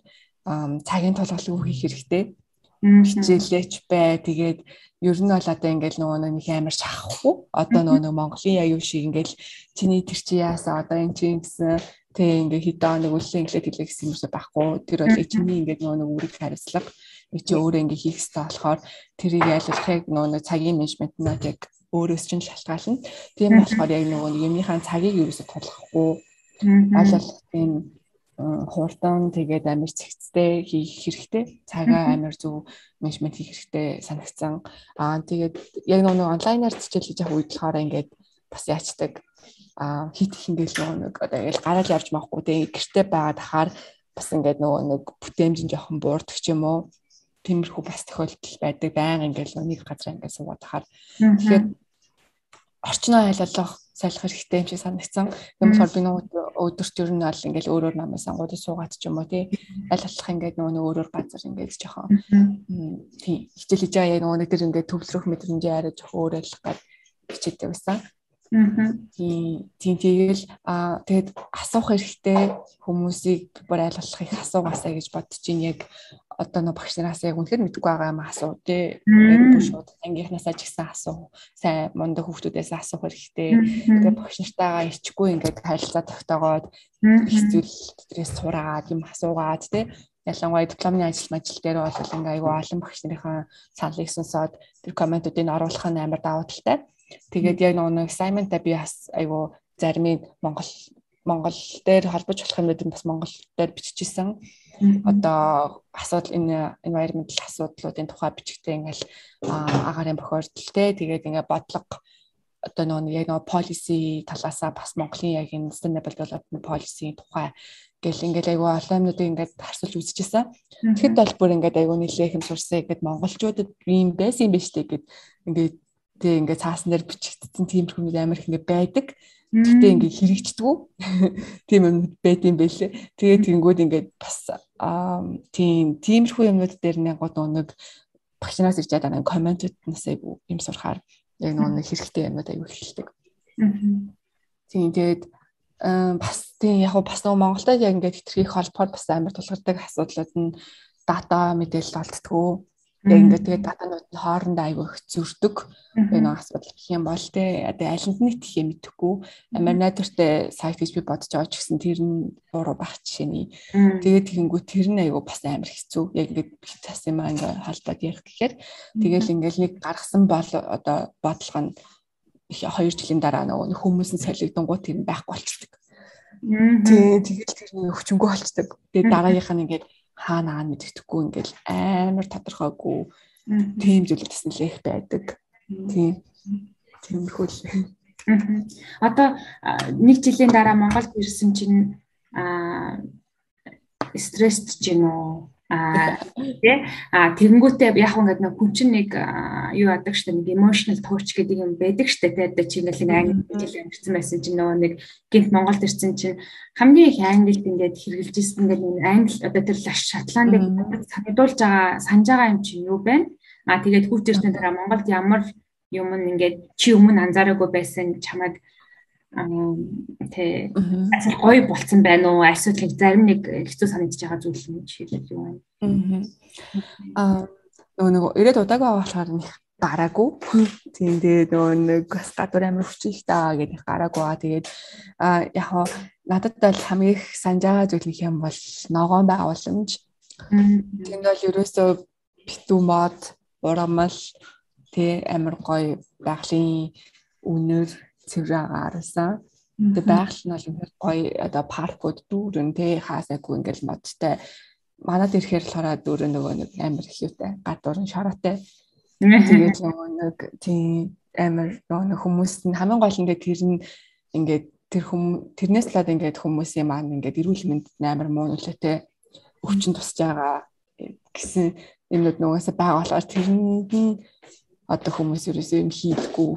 цагийн тулгалыг хийх хэрэгтэй. Хичээлээч бай. Тэгээд ер нь бол одоо ингээл нэг амар шахахгүй. Одоо нэг Монголын аюу шиг ингээл чиний тэр чи яасаа одоо эн чинь гэсэн тэг ингээ хитаа нэг үлээ инглээ хэлээ гэсэн юм шиг байхгүй. Тэр бол чиний ингээд нэг үүрэг хариуцлага чи өөрөө ингээ хийх хэрэгтэй болохоор тэрийг айлуулахыг нэг цагийн менежмент нь яг өөрөөс чинь шалтгаална. Тийм болохоор яг нэг юмныхаа цагийг ерөөсөд тулахгүй. Аль болох тийм хурдан тэгээд амар цэгцтэй хийх хэрэгтэй. Цагаа амар зөв менежмент хийх хэрэгтэй санагцсан. Тэгээд яг нэг онлайнаар хичээл хийж явах үед болохоор ингээд бас яачдаг. Хит их ингээл нэг одоо ингээл гараал явж маахгүй тэгээд гэртээ байгаад ахаар бас ингээд нэг бүтээмжин жоохон буурдаг ч юм уу. Тиймэрхүү бас тохиолдол байдаг. Баян ингээл нэг газар ингээд суугаад ахаар. Тэгэхээр орчноо айлуулах салах хэрэгтэй юм шиг санагдсан. Тийм болохоор би өдөрт ер нь бол ингээл өөрөөр намын сангуудад суугаад ч юм уу тий аль болох ингээд нөгөө өөрөөр газар ингээд жоохон тий хичээл хийж байгаа яг нөгөө тэр ингээд төвлөрөх мэдрэмжээ арай жоохон өөрөөлөх гэж хичээдэг байсан. Тийм тэгэл тэгээд асуух хэрэгтэй хүмүүсийг бүр айлуулах их асуугаасаа гэж бодож байна. Яг одоо нэг багш нараас яг үнэхээр мэдгүй байгаа юм асуу тий. Яг бүр шууд ангийнхнаасаа ч гэсэн асуу. Сайн мундаг хүүхдүүдээс асуух хэрэгтэй. Тэгээд багш нартайгаа ичгүй ингээд харилцаа тогтоогоод хэцүүл тэдрээс сураад юм асуугаад тий. Ялангуяа дипломны ажил дээр бол ингээ айгүй олон багш нарын саналыг сонсоод тэр комментуудыг оруулах нь амар давуу талтай. Тэгээд яг нэг assignment-а би бас айгүй зарим нь Монгол дээр холбож болох юмнууд нь бас монгол дээр биччихсэн. Одоо асуудал энэ environmental асуудлуудын тухай бичгтээ ингээл агарын бохирдолтэй тэгээд ингээ бодлого одоо яг policy талаасаа бас Монголын яг энэ sustainable development policy тухай гэл ингээл айгүй олон юмнуудыг ингээд харсуулж үзчихсэн. Тэгэхэд бол бүр ингээд айгүй нэлээд хэм сурсан. Ингээд монголчуудад ийм байсан юм биш үү гэд ингээд тэг ингээд цаасан дээр бичигдсэн тиймэрхүү амар их ингээд байдаг. Тэгтээ ингээд хэрэгждэггүй. Тийм юм байд юм байлээ. Тэгээд тэгэнгүүт ингээд бас тиймэрхүү юмнууд дээр нэг багшнаас ирж байгаа нэг комментууднаас айгүй юм сурахаар яг нэг хэрэгтэй юмнууд айгүй хэлдэг. Тийм тэгээд бас тийм яг бас Монголд яг ингээд хэтэрхий холбоор бас амар тулгардаг асуудлууд нь дата мэдээлэл олддгоо. Яг ингээд тэгээд датанууд нь хоорондоо айгүй их зөрдөг. Энэ асуудал гэх юм бол тэ аль нь нийтх юм мэдэхгүй. Амар найдвартай сайт гэж би бодож байгаа ч гэсэн тэр нь буруу байх жишээний. Тэгээд тэгэнгүүт тэр нь айгүй бас амар хэцүү. Яг ингээд би цаас юм ингээд холбоод ярих гэхээр тэгэл ингээд нэг гаргасан бол одоо бодлого нь 2 жилийн дараа нөгөө хүмүүс нь солигдонгууд тэр нь байхгүй болчихдог. Тэгээд тэр нь өвчнгөө болчихдог. Тэгээд дараагийнх нь ингээд хаанаа мэддэхгүй ингээл амар тодорхойгүй тийм зүйлс нэлээх байдаг. Тиймэрхүү л. Одоо нэг жилийн дараа Монголд ирсэн чинь стрессд ч юм уу тэгэнгүүтээ яг ингээд нэг хүн чинь нэг юу яадаг штэ нэг emotional touch гэдэг юм байдаг штэ тэгээд чи ингээл англи хэл амьдсан байсан чинь нөгөө нэг гинт Монголд ирсэн чинь хамгийн их англид ингээд хэрэгжилж ирсэн ингээд англи одоо тэр Шотландыг санагдуулж байгаа санаж байгаа юм чинь юу байна тэгээд хүүхд ирсэн дараа Монголд ямар юм ингээд чи өмнө анзаараагүй байсан чамайг тэ асар гоё болцсон байна уу асуудлыг зарим нэг хэцүү санагдаж байгаа зүйл нь жишээлбэл юу байна. Нөгөө ирээд удаагаа болохоор нэг гараагүй. Тийм тэгээд нөгөө нэг бас гадуур амар хүчтэй гэдэг гараагүй. Тэгээд яг надад бол хамгийн их санаж байгаа зүйл юм бол ногоон байгууламж. Тэнд бол ерөөсөө битүү мод, урамал тэ амар гоё байгалийн үнэр цэвраагаарлаа. Тэгээ байгаль нь бол үнэхээр гоё одоо паркууд дүүрэн тэ хаасаагүй ингээл модтой. Манад ирэхээр болохоор дүүрэн нөгөө нэг амар их юутай гадуурн шороотой. Тэгээд нөгөө нэг тийм амар нөгөө хүмүүс нь хамгийн гол ингээд тэр нь ингээд тэрнээс л ингээд хүмүүсийн маань ингээд эрүүл мэндэд амар муу нөлөөтэй өвчин тусаж байгаа гэсэн юмнууд нөгөөсөө байгаа болохоор тэрэнд нь одоо хүмүүс ерөөсөө юм хийдэггүй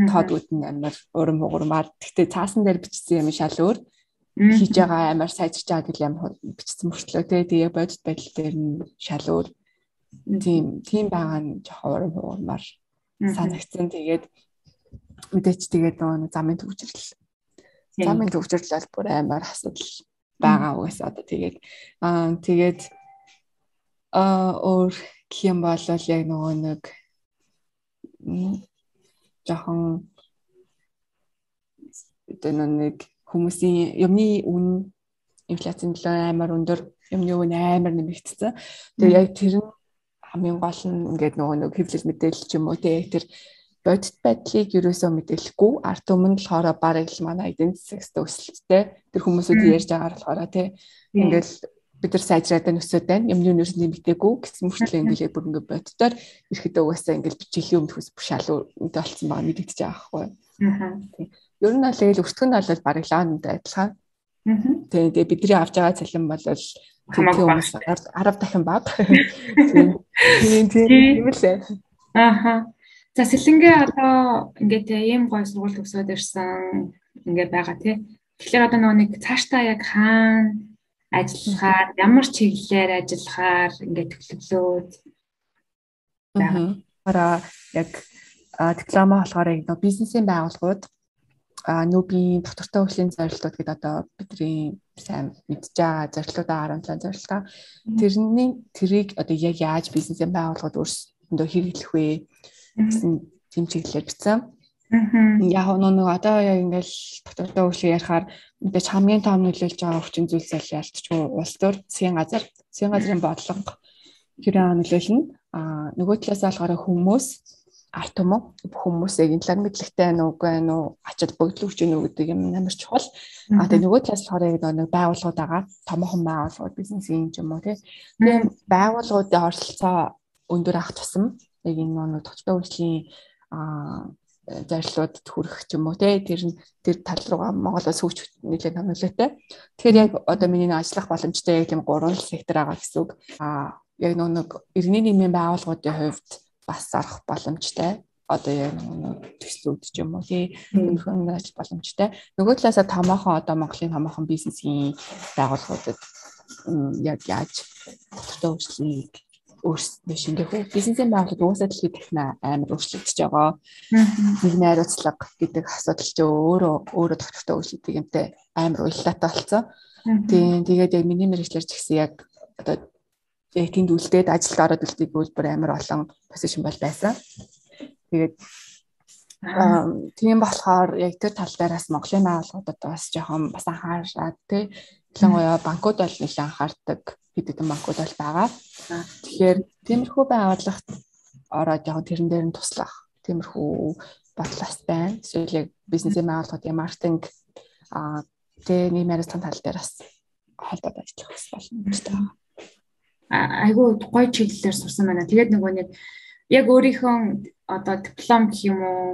тоодгууд нь амар урам. Гэхдээ цаасан дээр бичсэн юм шал өөр хийж байгаа амар сайжирч байгаа гэл амар бичсэн мөртлөө тэгээ бодит байдал дээр нь шал өөр тийм байгаа нь жоохон урамар санагдсан. Тэгээд мэдээч тэгээд нөгөө замын төвчрөл бол бүр амар асуудал байгаа угаасаа одоо тэгээд өөр хэм болол яг нөгөө нэг жоохон нэг хүмүүсийн юмны үн инфляцийн төлөө амар өндөр, юмны үн амар нэмэгдсэн. Тэгээ яг тэр нь хамгийн гол нь ингээд нөгөө нэг хэвлэл мэдээлэл ч юм уу тэр бодит байдлыг ерөөсөө мэдээлэхгүй арт өмнө болохоор бараг л манай эдийн засгийн өсөлттэй тэр хүмүүсүүд ярьж байгаагаар болохоор ингээд бид нар сайжраад өсөд байна. Юмны үнээс нэмэгдээгүй гэсэн мөрчлөө ингээд бүр ингээд боддоор ирэхдээ угаасаа ингээд бичих юм төгс шал үнэтэй болсон байгаа мэдэгдэж байгаа байхгүй. Ер нь л өртгөн нь бол бараг лаантай адилхан. Тэгээ бидний авч байгаа цалин бол хүмүүс 10 дахин бага. Тийм лээ. За сэлэнгээ одоо ингээд ийм гой сургууль төгсөөд ирсэн ингээд байгаа тий. Тэгэхээр одоо нэг цаашдаа яг хаана ажиллахаар ямар чиглэлээр ажиллахаар ингээд төлөвлөөд байгаа. Яг диплома болохоор яг бизнесийн байгууллагууд нүүбийн доктортой хөгжлийн зорилтууд гэдэг одоо бидний сайн мэдж байгаа зорилтуудаа 17 зорилтоо. Тэрийг одоо яг яаж бизнесээ байгуулахад өөрсдөө хэрэглэх вэ гэсэн тийм чиглэлээр бичсэн. Яг нэг одоо яг ингээл доктортой хөгжлийг ярихаар мэдээж хамгийн том нөлөөлж байгаа хүчин зүйлс ялцчихгүй улс төр засгийн газрын бодлого хэрэг нөлөөлнө. Нөгөө талаас болохоор хүмүүс арт түмэн хүмүүс яг энэ талаар мэдлэгтэй байна уу, үгүй байна уу, ачаал богдлогч гэнэ үү гэдэг юм амар чухал. Тэгээ нөгөө талаас болохоор яг нэг байгууллагууд байгаа, томоохон байгууллагууд, бизнесийн юм уу тийм байгууллагуудын оролцоо өндөр ах тусам яг энэ нэг доктортой хөгжлийн зорилгуудад хүрэх юм уу тэр тал руугаа Монгол улс хөгжих нэлээд нөлөөтэй. Тэгэхээр яг одоо миний ажиллах боломжтой яг тийм 3 сектор байгаа гэсэн үг. Яг нэг иргэний нийгмийн байгууллагуудын хувьд бас арах боломжтой. Одоо яг нэг төслүүд ч юм уу тиймэрхүү ажил боломжтой. Нөгөө талаасаа томоохон одоо Монголын томоохон бизнесийн байгууллагуудад яг яаж доктортой хөгжлийг өөрсдөө шингэх үү? Бизнесийн байгууллагууд уусаа дэлхийд дахин амар өөрчлөгдөж байгаа. Нийгмийн хариуцлага гэдэг асуудал ч өөрөө доктортой хөгжлөдөг юмтай амар уялдаатай болсон. Тэгээд яг миний мэргэжлэр ч гэсэн яг одоо яг тэнд үлдээд ажилд ороод үлдэх үйлбэр амар олон позишн бол байсан. Тэгээд тийм болохоор яг тэр тал дээрээс Монголын байгууллагуудад бас жоохон бас анхаарал ялангуяа банкуд бол нэлээд анхаардаг гэдэг банкуд бол байгаа. Тэгэхээр тиймэрхүү байгууллагт ороод яг тэрэн дээр нь туслах тиймэрхүү бодлоос байна. Эсвэл яг бизнесийн байгууллагуудын маркетинг нийгмийн хариуцлагын тал дээр бас холбоотой ажиллах боломжтой байна. Айгуу гоё чиглэлээр сурсан байна. Тэгээд нэг яг өөрийнхөө одоо диплом гэх юм уу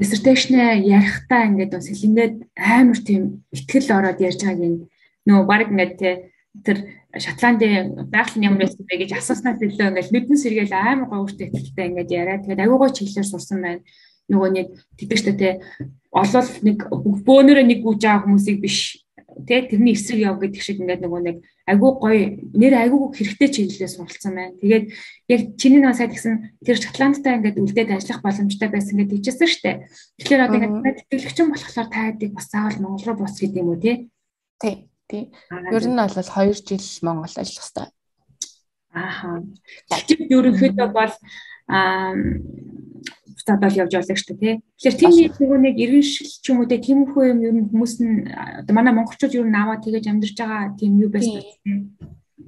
dissertation ярихдаа ингээд бас хэлнээд амар тийм ихтгэл ороод ярьж байгааг нөгөө баг ингээд тэр Шотландын байгалийн ямар байсан бэ гэж асууснаас илүү ингээд нүдэн сэргээл амар гоё өөртөө ихтэй ингээд яриад тэгээд айгуу гоё чиглэлээр сурсан байна. Нөгөө нэг тэгдэжтэй олол нэг бөөнөрөө нэг гүйж байгаа хүмүүсийг биш тэрний эсрэг яв гэдэг шиг ингээд нөгөө нэг айгуу гоё нэр айгуу хэрэгтэй чиглэлээр суралцсан байна. Тэгээд яг чиний нэг сайд гэсэн тэр Шотландтай ингээд үлдээд ажиллах боломжтой байсан гэдэг хэлжсэн шүү дээ. Тэгэхээр одоо ингээд тэтгэлэгчин болохоор таадаг бас заавал Монгол руу буус гэдэг юм уу тий? Тий. Ер нь бол 2 жил Монгол ажиллах хэрэгтэй. Ааха. Тэгэхээр ерөнхийдөө бол буцаадал явж байгаа шүү дээ тий. Тэгэхээр тийм нөгөө нэг иргэншил ч юм уу те тиймэрхүү юм ер нь хүмүүс нь одоо манай монголчууд ер нь аваад тэгэж амьдарч байгаа тийм юу байсан тийм.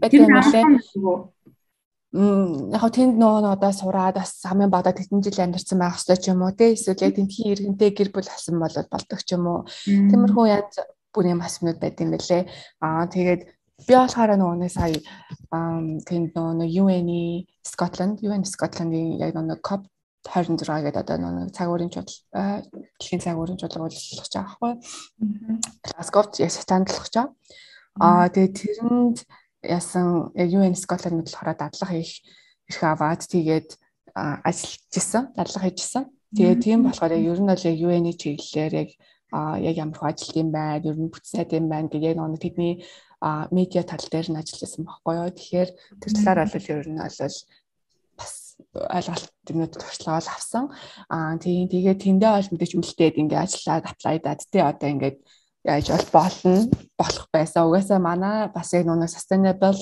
Тэр яг тэнд нөгөө одоо сураад бас хамгийн багадаа тэдэн жил амьдарсан байх ёстой ч юм уу те эсвэл яг тентхийн иргэнтэй гэр бүл асан бол болдог ч юм уу. Тиймэрхүү янз бүрийн масмнууд байт юм бэлээ. Тэгээд би болохоор нөгөө сая тэнд нөгөө UN Scotland-ийн яг нөгөө COP 26 гэдэг одоо нэг цаг уурын чуулга дэлхийн цаг уурын чуулга болгож байгаа байхгүй. Glasgow-д стандлах гэж байгаа. Тэгээд тэрэнд ясан UN Scotland болохоор дадлага хийх эрх аваад тэгээд ажиллаж исэн, дадлага хийжсэн. Тэгээд тийм болохоор ер нь бол яг UN-ийн чиглэлээр яг ямар ажил юм байна, ер нь бүтцээд юм байна гэдэг яг нэг тэдний медиа тал дээр нь ажилласан байхгүй юу. Тэгэхээр тэр талаар бол ер нь бол ойлголт юмнууд туршлага авсан. Тийм тэгээд тэндээ бол мэдээж үлдээд ингээ ажиллаад аплайдаад тий одоо ингээд яаж болох байсан. Угаасаа манай бас яг нэг sustainable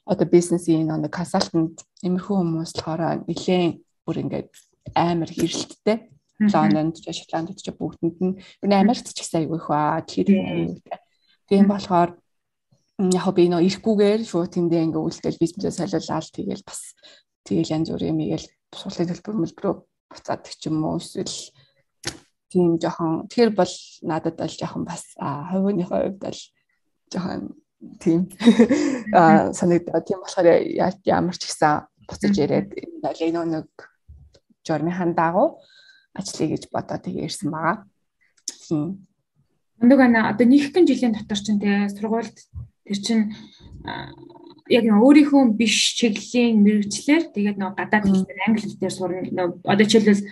одоо бизнесийн нэг консалтант иймэрхүү хүмүүс болохоор нэлээд бүр ингээд амар хэрэлттэй. Лондонд ч Шотландд ч бүгдэнд нь Америкт ч гэсэн аягүй их ба тэгэхээр тийм болохоор яг би нөө ирэхгүйгээр шууд тэндээ ингээ үлдээл бизнесээ солиулаад тэгэл бас тэгэл янз бүрийн мэгэл сургуулийн төлбөр буцаад ч юм уу эсвэл тийм жоохон тэр бол надад бол жоохон бас хувийнхээ хувьд бол жоохон тийм санагдаад тийм болохоор ямар ч ихсэн буцаж ирээд нэг журмын дагуу ажиллая гэж бодоод тэгээ ирсэн байгаа. Өндөг одоо нэгэн жилийн дотор чинь тэгээ сургуульд тэр чинь яг өөрийнхөө биш чиглэлийн мэргэжлэр тэгээд нэг гадаад хэлээр англи хэлээр сурна. Одоо жишээлбэл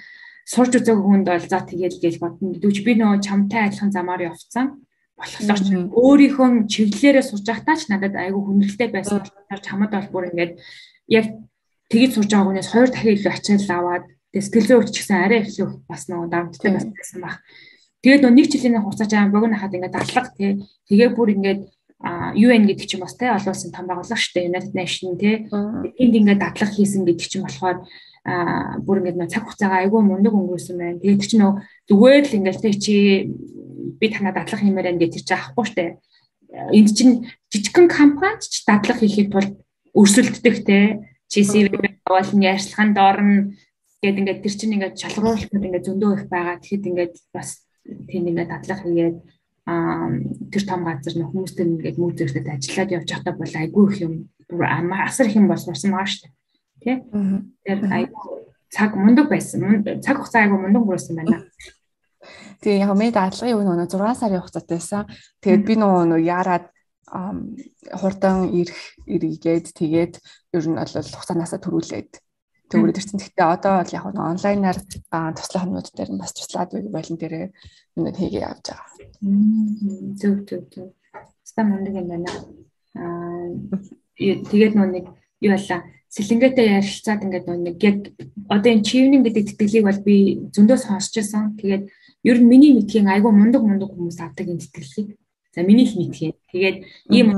сурж үзээгүй хүнд бол за тэгээд гэж бодно. Дүүч би нөгөө чамтай адилхан замаар явцсан. Болохоор ч өөрийнхөө чиглэлээрээ сурж байхдаа ч надад айгүй хүндрэлтэй байсан болохоор чамд бол бүр ингээд яг тэгээд сурж байгаа хүнээс 2 дахин илүү ачаал аваад Тэгээ сэтгэл зүйн ч гэсэн арай их бас нөгөө давтдаг байсан баг. Тэгээд нэг жилийн хугацаа чам богино хахад ингээд дадлага тэгээ бүр ингээд UN гэдэг чинь бас олон улсын том байгууллага шүү дээ. United Nation тэнд ингээд дадлага хийсэн гэдэг чинь болохоор бүр ингээд нэг цаг хугацаагаа айгүй мундаг өнгөрөөсөн байна. Тэгээд тэр чинь зүгээр л ингээд чи би танаа дадлага хиймээр байна гэж чи авахгүй шүү дээ. Энд чинь жижигхэн компанид ч дадлага хийхэд бол өрсөлддөг чи CV болон ярьцлаганд орно гэдэг ингээд тэр чинь ингээд шалгуурлахад ингээд зөндөө их байгаа. Тэгэхэд ингээд бас тэнд ингээд дадлага хийгээд тэр том газар нөх хүмүүстэй ингээд мөнгө зэрэгтэй ажиллаад явж байхдаа бол айгүй их юм асар их юм болсон байгаа шүү дээ. Тэр айгүй цаг мундаг байсан. Цаг хугацаа айгүй мундаг өнгөрөөсөн байна. Тэгээ яг мэд дадлагын үе нөгөө 6 сарын хугацаатай байсан. Тэгээд би нөгөө яарад хурдан иргээд тэгээд ер нь бол хугацаанаасаа төрүүлээд тэгвэл тэр чинь гэхдээ одоо бол яг нь онлайнаар туслах юмнууд дээр нь бас туслаад болон дээрээ юмнууд хийгээ явж байгаа. Зөв. Ста мундаг юм байна. Тэгээд нэг юу болоо сэлэнгээтэй ярилцаад ингээд нэг яг одоо энэ чивнин гэдэг тэтгэлийг бол би зөндөө сонсч байсан. Тэгээд ер нь миний мэдхийн айгүй мундаг хүмүүс авдаг энэ тэтгэлийг. За миний их мэдхийн. Тэгээд ийм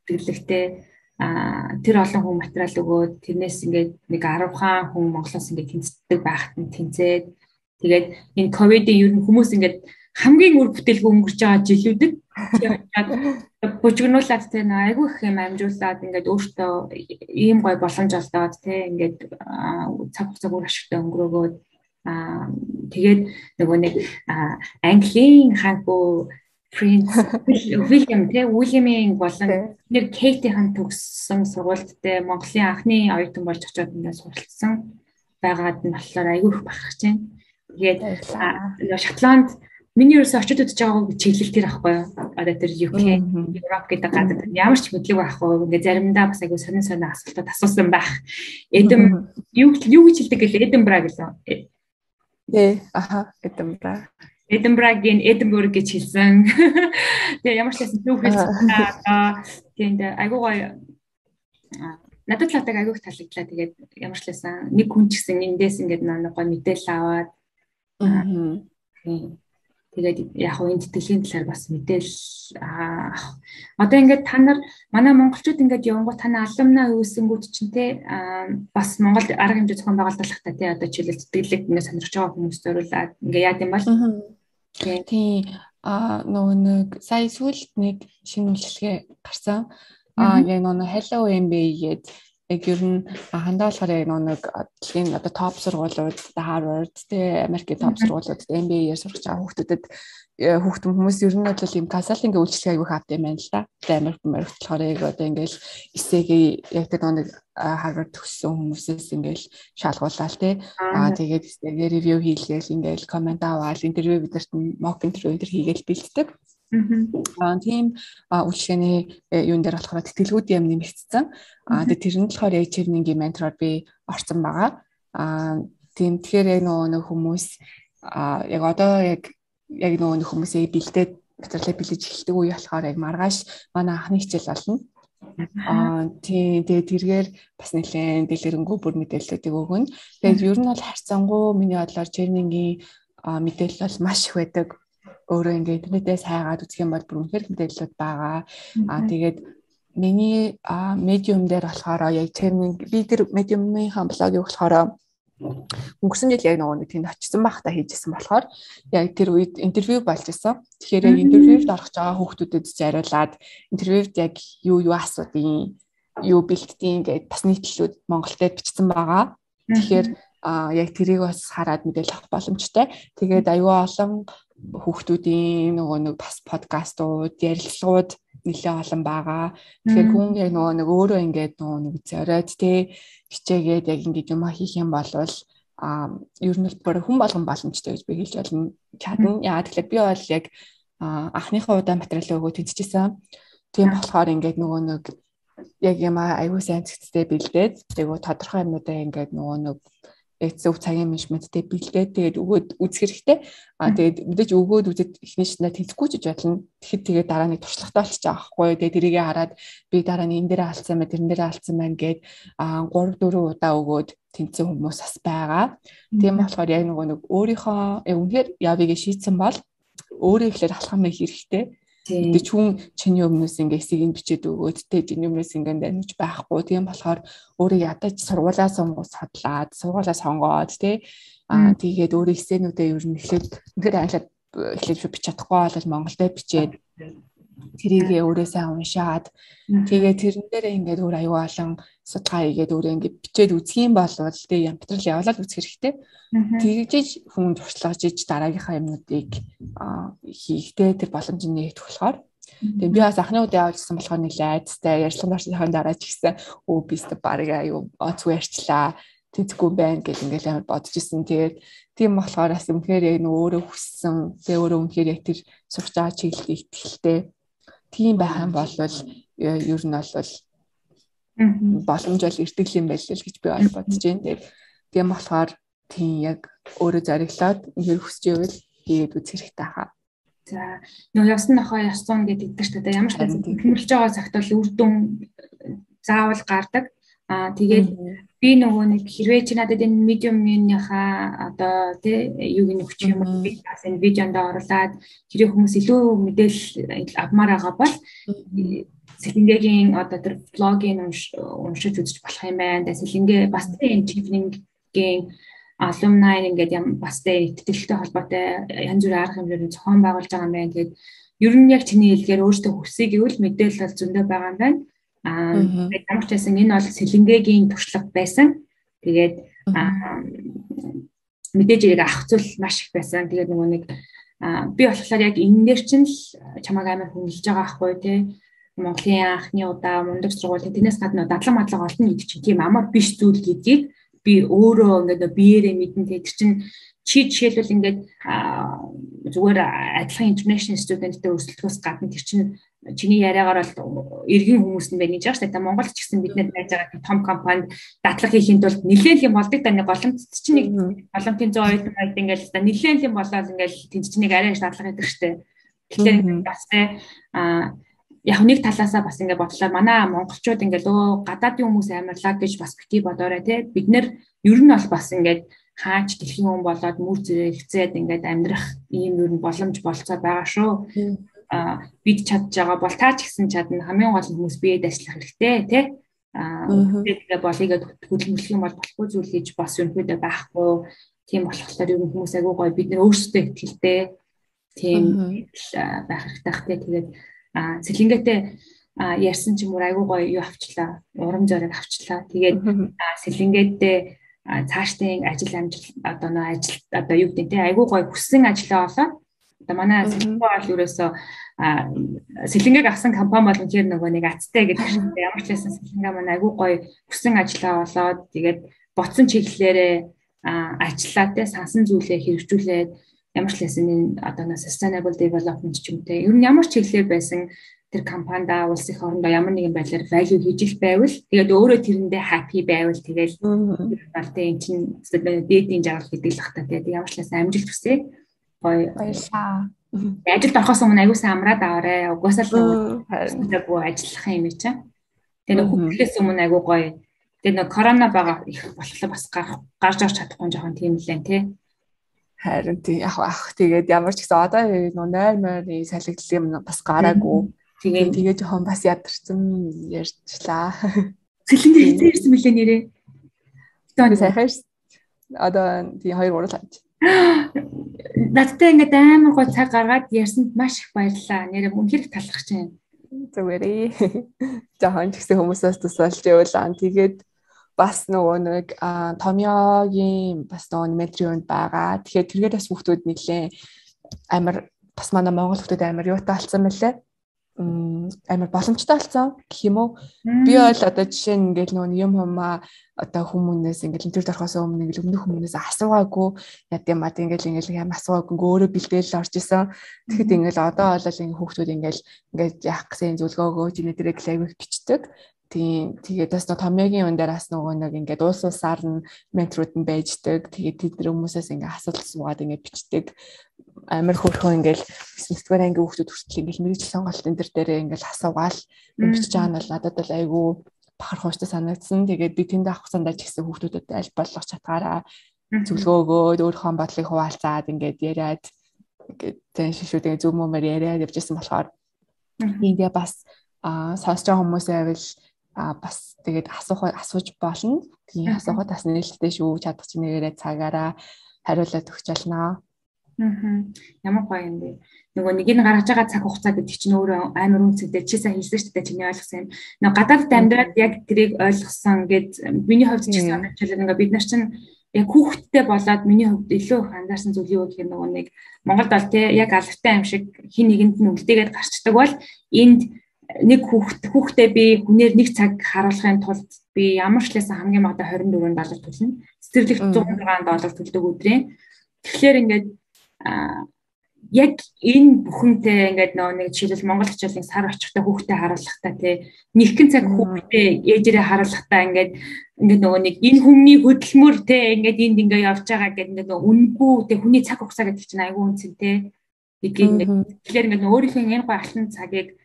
тэтгэлэгтэй тэр олон хүн материал өгөөд тэрнээс ингээд нэг 10 хаан хүн Монголоос ингээд тэнцдэг байхад нь тэнцээд тэгээд энэ ковидын ер нь хүмүүс ингээд хамгийн үр бүтээлгүй өнгөрч байгаа жилүүдэд бужигнуулаад тэ айгүй их юм амжуулаад ингээд өөртөө ийм гой боломж олдоод тэ ингээд цаг хугацааг өөр ашигтай өнгөрөөгөөд тэгээд нөгөө нэг Английн ханху Prince William William-ийн болон нэр Kate-ийн төгссөн сургуульд тэ Монголын анхны оюутан болж очиод ингээд суралцсан байгаад нь болохоор айгүй их бахархаж байна. Тэгээд Шотланд миний ерөөсөө очиод үзэж байгаа чиглэл тэр ахгүй юу? Одоо тэр UK, Europe гэдэг газар ямар ч мэдлэг байхгүй. Ингээд заримдаа бас айгүй сонин асуултад асуусан байх. Юу гэж хэлдэг гэлээ? Edinburgh гэлээ. Edinburgh-ийн Edinburgh гэж хэлсэн. Тэгээ ямар ч байсан зөв хэлсэн. Тэгээд айгүй гоё надад л айгүй их таалагдлаа. Тэгээд ямар ч байсан нэг хүн ч гэсэн эндээс ингээд нэг гоё мэдээлэл аваад тэгээд яг хөө энэ тэтгэлийн талаар бас мэдээлэл одоо ингээд та нар манай монголчууд ингээд явангууд таны алумна үүсэнгүүд чинь те бас Монгол арга хэмжээ зохион байгуулалттай те одоо жишээлбэл тэтгэлэг ингээд сонирхож байгаа хүмүүс зориулаад ингээд яа гэм бол тийм нөгөө нэг сая сүүлд нэг шинэ үйлчлэгээ гарсан яг нөгөө Hello MBA гээд яг ер нь хандаа болохоор яг нэг дэлхийн одоо топ сургуулиуд Harvard тэ Америкийн топ сургуулиуд MBA-ээр сурч байгаа хүмүүс ер нь бол юм консалтингийн үйлчлэгээ аягүй хавт юм байна л да. Америк болохоор яг одоо ингээл эсэгээ яг тэр нэг Harvard төгссөн хүмүүсээс ингээл шалгуулаад тэ тэгээд эсэгээ ревю хийлгээл ингээл комент аваад интервью бидэрт mock интервью хийгээл бэлддэг. Тийм үйлчлэгээний юун дээр болохоор тэтгэлгүүд юм нэмэгдсэн. Тэгээд тэр нь болохоор яг Чернингийн ментороор би орсон байгаа. Тийм тэгэхээр яг нөгөө хүмүүс яг одоо яг нөгөө хүмүүсээ бэлдээд материалаа бэлдэж эхэлдэг үе болохоор яг маргааш манай анхны хичээл болно. Тийм тэгээд тэргээр бас нэлээд дэлгэрэнгүй бүр мэдээллүүдийг өгнө. Тэгээд ер нь бол харьцангуй миний бодлоор Чернингийн мэдээлэл бол маш их байдаг. Өөрөө ингээд интернетээс хайгаад үзэх юм бол бүр үнэхээр мэдээлэлүүд байгаа. Тэгээд миний медиум дээр болохоор яг Чернинг би тэр медиумын блогийг болохоор өнгөрсөн жил яг нэг тэнд очсон байхдаа хийжсэн болохоор яг тэр үед интервью болж исэн. Тэгэхээр яг интервьюд орох байгаа хүүхдүүдэд зориулаад интервьюд яг юу асуудیں, юу бэлтгэдэг гэдээ бас нийтлэлүүд Монголд бичсэн байгаа. Тэгэхээр яг тэрийг бас хараад мэдээлэл авах боломжтой. Тэгээд аюу олон хүүхдүүдийн нөгөө нэг бас подкастууд, ярилцлагууд нэлээд олон байгаа. Тэгэхээр хүн яг нөгөө өөрөө ингээд нөгөө нэг зориод тэ хичээгээд яг ингээд юм хийх юм бол ер нь бүр хүн болгон боломжтой гэж би хэлж болно. Чадна. Яа тэгэхээр би бол яг анхныхаа удаа материал өгөө тэнцэжсэн. Тийм болохоор ингээд нөгөө нэг яг юм аюу сайн зэгцтэй бэлдээд тэгээ тодорхой юмудаа ингээд нөгөө нэг яг зөв цагийн менежменттэй бэлдээд тэгээд өгөөд үзэх хэрэгтэй. Тэгээд мэдээж өгөөд үзээд эхнийч надад тэнцэхгүй ч болно. Тэгэхэд дараа нэг туршлагатай болчих жоохгүй. Тэгээд тэрийгээ хараад би дараа нь энэ дээрээ алдсан байна, тэрэн дээрээ алдсан байна гэд 3-4 удаа өгөөд тэнцэн хүмүүс бас байгаа. Тийм болохоор яг нэг өөрийнхөө үнэхээр явыг шийдсэн бол өөрөө ихлээр алхам хийх хэрэгтэй. Тэгэж хүн чиний өмнөөс ингээ эсийг бичээд өгөөд тэ чиний өмнөөс ингээ дамж байхгүй. Тийм болохоор өөрөө ядаж сургуулаа судлаад, сургуулаа сонгоод тэ тэгээд өөрөө эсэнүүдээ ер нь эхлээд үнэхээр англиад эхлээд бич чадахгүй бол монголдөө бичээд тэрийгээ өөрөө сайн уншаад тэгээд тэрэн дээрээ ингээд өөр аюу олон судалгаа хийгээд өөрөө ингээд бичээд үзэх юм бол тэгээ ямтрал явуулаад үзэх хэрэгтэй. Тэгжиж хүн туршлагаж иж дараагийнхаа юмнуудыг хийхдээ тэр боломжийг нээгдэх болохоор тэгээд би бас анхны удаа явуулсан болохоор нэлээд айцтай ярьсан барсныхаа дараа ч гэсэн бист барыг аюу оцгүй ярьчлаа тэнцгүй байна гэж ингээд амар бодож исэн. Тэгээд тийм болохоор бас үнэхээр яг өөрөө хүссэн тэгээ өөрөө үнэхээр яг тэр сурч байгаа чиглэлд ихтэй тийм байх юм бол ер нь бол боломж бол ирдэг юм байл л гэж би бодож байна. Тийм болохоор тийм яг өөрөө зориглоод үнээр хүсэж ивэл хийгээд үзэх хэрэгтэй хаа. За нөгөө явсан нохоо ясан гэдэг чинь тэ ямар ч хэмжилж байгаа цагт бол үр дүн заавал гардаг. Тэгээд би нөгөө нэг хэрвээ чи надад энэ медиумынхаа одоо тий юуг нь өгч юм уу би бас энэ видеонд оруулаад хэрэг хүмүүс илүү мэдээлэл авмаар байгаа бол Сэлэнгээгийн одоо тэр блогийг уншиж үзэж болох юм байна. Тэгээд Сэлэнгээ бас энэ чивнингийн алумни ингээд бас итгэвчтэй холбоотой янз бүрийн арга хэмжээний зохион байгуулж байгаа юм байна. Тэгээд ер нь яг чиний хэлгээр өөртөө хүсэе гэвэл мэдээлэл бол зөндөө байгаа юм байна. Ямар ч байсан энэ бол Сэлэнгээгийн туршлага байсан. Тэгээд мэдээж яг авах зүйл маш их байсан. Тэгээд нөгөө нэг би болохоор яг энээр чинь л чамайг амар хүнэлж байгаа ахгүй тий. Монголын анхны удаа мундаг сургуулийн тэрнээс гадна дадлан мадлаг олно гэдэг чинь тийм амар биш зүйл гэдгийг би өөрөө ингээд биеэрээ мэдэн тэр чинь чи жишээлбэл ингээд зүгээр адилхан international student-тэй өрсөлдөхөөс гадна тэр чинь чиний яриагаар бол иргэн хүмүүс нь байна гэж байгаа шүү дээ. Монголд ч гэсэн бид нэр байж байгаа том компанид дадлаг хийхэд бол нэлээд юм болдог да. Нэг голомт чинь нэг голомтын 100 оюутан байд ингээд нэлээд юм болоод ингээд тэнд чинь нэг арай их дадлаг хийдэг шүү дээ. Тэгэхээр бас яг нэг талаасаа бас ингээд бодлоо манай монголчууд ингээд гадаадын хүмүүс амарлаа гэж бас бити бодоорой тий. Бид нэр ер нь бол бас ингээд хаач дэлхийн хүн болоод мөр зэрэгцээд ингээд амьдрах ийм ер нь боломж болцоо байгаа шүү. Бид чадж байгаа бол таа ч гэсэн чадна хамгийн гол хүмүүс биед ажиллах хэрэгтэй тий. Тэгээд болыгээд хөдөлмөрлөх юм бол болохгүй зүйл хийж бас өнөхөдөө байхгүй. Тийм болохоор ер нь хүмүүс агай гоё бид нэр өөрсдөө ихтэй тийм байх хэрэгтэй. Тэгээд Сэлэнгээтэй ярьсан ч юм уу айгуу гоё юу авчлаа. Урам зориг авчлаа. Тэгээд Сэлэнгээтэй цаашдын ажил амжилт одоо нөө ажил одоо юу гэдэг те айгуу гоё хүссэн ажлаа олоод одоо манай Сэлэнгээ бол ерөөсөө Сэлэнгээг авсан компани бол үнээр нөгөө нэг ацтай гэдэг шиг ямар ч байсан Сэлэнгээ манай айгуу гоё хүссэн ажлаа олоод тэгээд ботсон чиглэлээрээ ажиллаа те сансан зүйлээ хэрэгжүүлээд ямар ч лсэн энэ одоо sustainable development ч юм те ер нь ямар ч чиглэлээр байсан тэр компанидаа улс их орондоо ямар нэгэн байдлаар value хийж ил байвал тэгээд өөрөө тэрэндээ happy байвал тэгээд балтай эн чинь дээдийн жаргал гэдэг л бахта тэгээд ямар ч лсэн амжилт хүсье гоё баярлаа. Ажилд орохоос өмнө аягүй амраад аваарэ. Угаасаа л нөгөө ажиллах юм чинь. Тэгээд хүүхдээс өмнө аягүй гоё. Тэгээд нөгөө корона байгаа их болохоор бас гарч орч чадахгүй жоохон тийм л энэ тий. Харин тий ах тэгээд ямар ч гэсэн одоо нойр салгидл юм бас гараагүй. Тэгээд жоохон бас ядарсан ярьчлаа. Сэлэнгээ хэзээ ирсэн мөлий нэрээ. Одоо сайхан одоо тий 2-3 сар. Надтай ингээд амар гоо цаг гаргаад ярьсанд маш их баярлалаа. Нэрээ үнхээр талархаж байна. Зүгээрээ. Жоохон ч гэсэн хүмүүсээс тусалж явуулаа. Тэгээд бас нөгөө нэг Томьёогийн бас нөгөө метриунд байгаа. Тэгэхээр тэргээд бас хүүхдүүд нэлээ амар бас манай монгол хүүхдүүд амар юутай болсон мөлий. Амар боломжтой болсон гэх юм уу. Би бол одоо жишээ нь ингээл нөгөө юм одоо хүмүүнээс ингээл интернет орохоос өмнө ингээл өмнөх хүмүүнээс асуугаагүй яд юм ад ингээл юм асуугаагүй өөрөө бэлдээл орж исэн. Тэгэхэд ингээл одоо бол ингээл хүүхдүүд ингээл яах гэсэн зөвлөгөөгөө генетрик лайв бичдэг. Тийм тэгээд бас Томьёогийн өн дээрээс нөгөө нэг ингээд уус усаар нь менторууд нь байждаг. Тэгээд тэд хүмүүсээс ингээд асуулт суугаад ингээд бичдэг. Амар хөөрхөн ингээд 9-р ангийн хүүхдүүд хүртэл ингээд мэрэгжил сонголт энэ төр дээрээ ингээд асуугаал бичиж байгаа нь бол надад бол айгүй бахархууштай санагдсан. Тэгээд би тэнд авах хугацаанд ч гэсэн хүүхдүүдэд аль болох чатгаараа зөвлөгөө өгөөд өөрийнхөө бодлыг хуваалцаад ингээд яриад ингээд зэн шишүүдээ зөв мөмөр яриад явжсэн болохоор эндээ бас сонсож байгаа хүмүүсээ байвал бас тэгээд асууж болно. Тийм асуухад бас нээлттэй шүү. Чадах чинь нэрээ цагаараа хариулаад өгч ялнаа. Ямар гоё юм бэ. Нөгөө нэг нь гаргаж байгаа цаг хугацаа гэдэг чинь өөрөө амар үнцэнтэй. Чи сайн хэлсэн шүү дээ. Чиний ойлгосон юм. Нөгөө гадаадд амьдраад яг тэрийг ойлгосон гэд миний хувьд ч гэсэн онцлог ингээ бид нар чинь яг хүүхдтэй болоод миний хувьд илүү их анзаарсан зүйл юу гэхээр нөгөө нэг Монголд бол тий яг алдартай юм шиг хин нэгэнд нь үлдээгээд гарчдаг бол энд нэг хүүхдээ би хүнээр нэг цаг харуулахын тулд би ямар ч лээс хамгийн багадаа $24 төлнө. Цэцэрлэгт $106 төлдөг өдрийн. Тэгэхээр ингээд яг энэ бүхэнтэй ингээд нэг жишээлбэл Монгол хичээлийн сар очихтай хүүхдээ харуулахтаа тий нэгэн цаг хүүхдээ ээжээрээ харуулахтаа ингээд нөгөө нэг энэ хүмүүний хөдөлмөр тий ингээд энд ингээд явж байгаа гэдэг ингээд нөгөө үнгүй тий хүний цаг хугацаа гэдэг чинь айгүй үнцэнтэй. Тэгэхээр ингээд өөрийнхөө энэ гоё алтан цагийг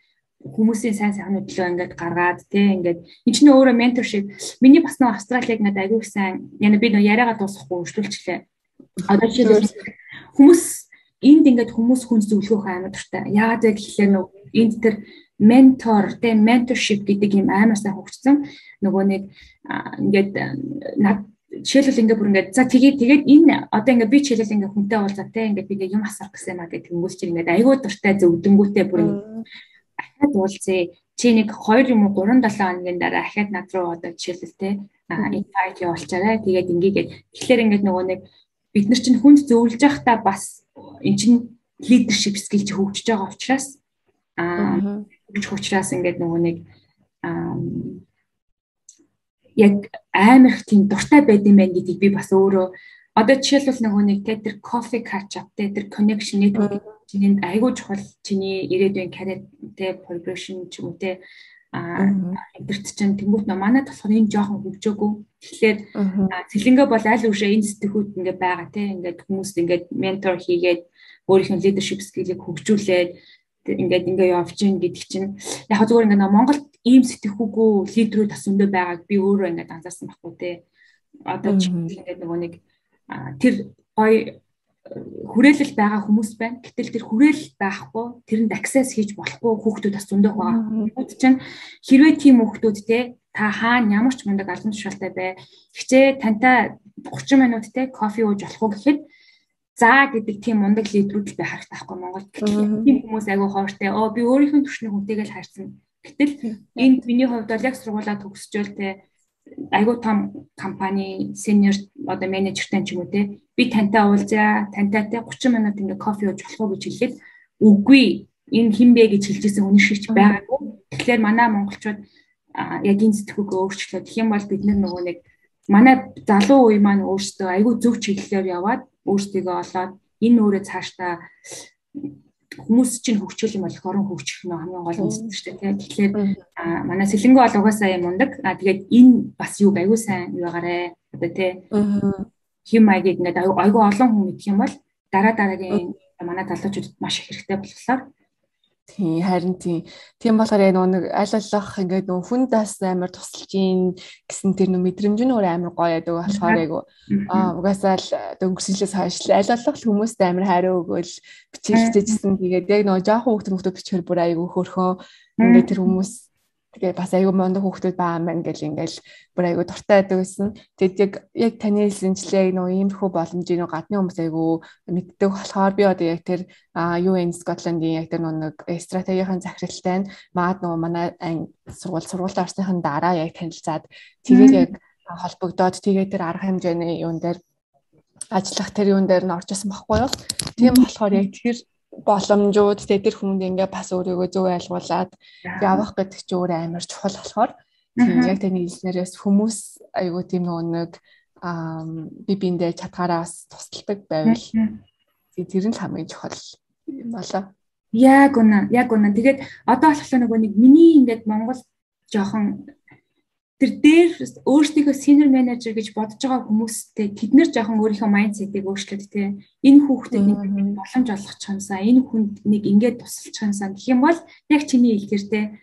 хүмүүсийн сайн сайхны төлөө ингээд гаргаад тий ингээд энэ чинь өөрөө ментор шиг миний бас нөгөө Австралиг ингээд айгүй сайн яна би нөгөө яриагаа дуусгахгүй өршлүүлчихлээ. Одоо жишээлбэл хүмүүс энд ингээд хүмүүс хүнс зөвлөхөх амар дуртай. Яагаад вэ гэхлээр нөгөө энд тэр ментор тий менторшип гэдэг юм амар сайн хөгжсөн. Нөгөө нэг ингээд жишээлбэл ингээд бүр ингээд за тэгээд энэ одоо ингээд би жишээлбэл ингээд хүнтэй уулзаа тий ингээд би юм асах гэсэн юм а гэдэг хүмүүс чинь ингээд айгүй дуртай зөвдөнгүүтэй бүр ахаад уулзъя. Чи нэг 2 юм уу 3-7 хоногийн дараа ахаад над руу одоо жишээлбэл тий invite явуулчаарай. Тэгээд ингээд тэгэхээр ингээд нөгөө нэг бид нар чинь хүнд зөвлөж байхдаа бас эн чинь leadership skill чи хөгжиж байгаа учраас ингээд нөгөө нэг яг амар их тийм дуртай байд юм байна гэдгийг би бас өөрөө одоо жишээлбэл нөгөө нэг тэр coffee catch up тэр connection network чиний айгүй чухал чиний ирээдүйн career progression ч юм уу те эдгэрт чинь тэнгуут нөө манайд болохоор энэ жоохон хөгжөөгүй. Тэгэхээр цэлэнгээ бол аль үшээ энэ сэтгүүд ингээ байгаа те ингээд хүмүүст ингээд ментор хийгээд өөрийнхөө leadership skill-ийг хөгжүүлээд ингээ явж гин гэдэг чинь яг зүгээр ингээ Монголд ийм сэтгхүүгүй лидерүүд бас өндөө байгааг би өөрөө ингээ анзаарсан байхгүй те. Одоо чи ингээ нөгөө нэг тэр гоё хүрээлэл байгаа хүмүүс байна. Гэтэл тэр хүрээлэл байхгүй, тэрэнд access хийж болохгүй хүүхдүүд бас зөндөө байгаа. Хүүхд чинь хэрвээ тийм хүүхдүүд те та хаана ямар ч мундаг албан тушаалтай бай. Хичээ тантай 30 минут те кофе ууж болох уу гэхэд заа гэдэг тийм мундаг лидерүүд л байх хэрэгтэй байхгүй Монголд. Тийм хүмүүс айгүй хоортой. Би өөрийнхөө түвшний хүнтэйгээ л харьцсан. Гэтэл энд миний хувьд бол яг сургуулаа төгсчөөл те айгуу том компани senior одоо менежертэй ч юм уу те би тантай уулзаа тантай те 30 минут ингээ кофе ууж болох уу гэж хэлэхэд үгүй энэ хин бэ гэж хэлжсэн үнэ шигч байгаагүй. Тэгэхээр манай монголчууд яг энэ сэтгүүгээ өөрчлөлөө. Тэгэх юм бол бид нөгөө нэг манай залуу үе маань өөрсдөө айгуу зөв чиглэлээр яваад өөрсдийгөө олоод энэ өөрөө цаашдаа хүмүүс чинь хөгжих юм бол хорон хөгжих нь хамгийн гол үндэс шүү дээ. Тэгэхээр манай сэлэнгөө бол угаасаа юм ундаг. Тэгээд энэ бас юу айгуу сайн юу байгаарэ одоо тий. Хим маягийг ингээд айгуу олон хүн мэдэх юм бол дараагийн манай залуучуудад маш их хэрэгтэй болохоор тийм харин тийм болохоор яг нэг аль болох ингээд нөө хүн дас амар тусалж ийн гэсэн тэр нөө мэдрэмж нь өөр амар гоё яадаг болохоор яг угаасаа л өнгөрсөлөөс хойш аль болох хүмүүст амар хариу өгөөл бичээлжсэн тэгээд яг нөө жоохон хүүхдүүд бичгээр бүр айгүй хөөрхөө ингээд тэр хүмүүс тэгээд бас айгүй мондо хүүхдүүд байгаа юм байна гэл ингээл бүр айгүй дуртай байдаг гэсэн. Тэгээд яг таны хэлсэнчлээ нөө иймэрхүү боломжийг нөө гадны хүмүүс айгүй мэддэг болохоор би одоо яг тэр UN Scotland-ийн яг тэр нэг стратегийн захиралтай нь нөө манай сургуультаа орсныхын дараа яг танилцаад тэгээд яг холбогдоод тэгээд тэр арга хэмжээний юун дээр ажиллах тэр юун дээр нь орж исэн байхгүй юу. Тийм болохоор яг тэр боломжууд тэр хүнд ингээ бас өөрийгөө зөв ойлгуулад явах гэдэг чинь өөр амар чухал болохоор яг таны хэлснээрээс хүмүүс айгуу тийм нэг би биндээ чадхаараа бас тусалдаг байвал тэр нь л хамгийн чухал юм болоо. Яг үнэ. Тэгээд одоо болохоор нөгөө нэг миний ингээд Монгол жоохон тэр дээр өөрсдийнхөө senior manager гэж бодож байгаа хүмүүстэй тэд нэр жоохон өөрийнхөө mindset-ийг өөрчлөөд тий энэ хүүхдэд нэг боломж олгох чамсаа энэ хүнд нэг ингээд тусалж чамсаа гэх юм бол яг чиний хэлдэр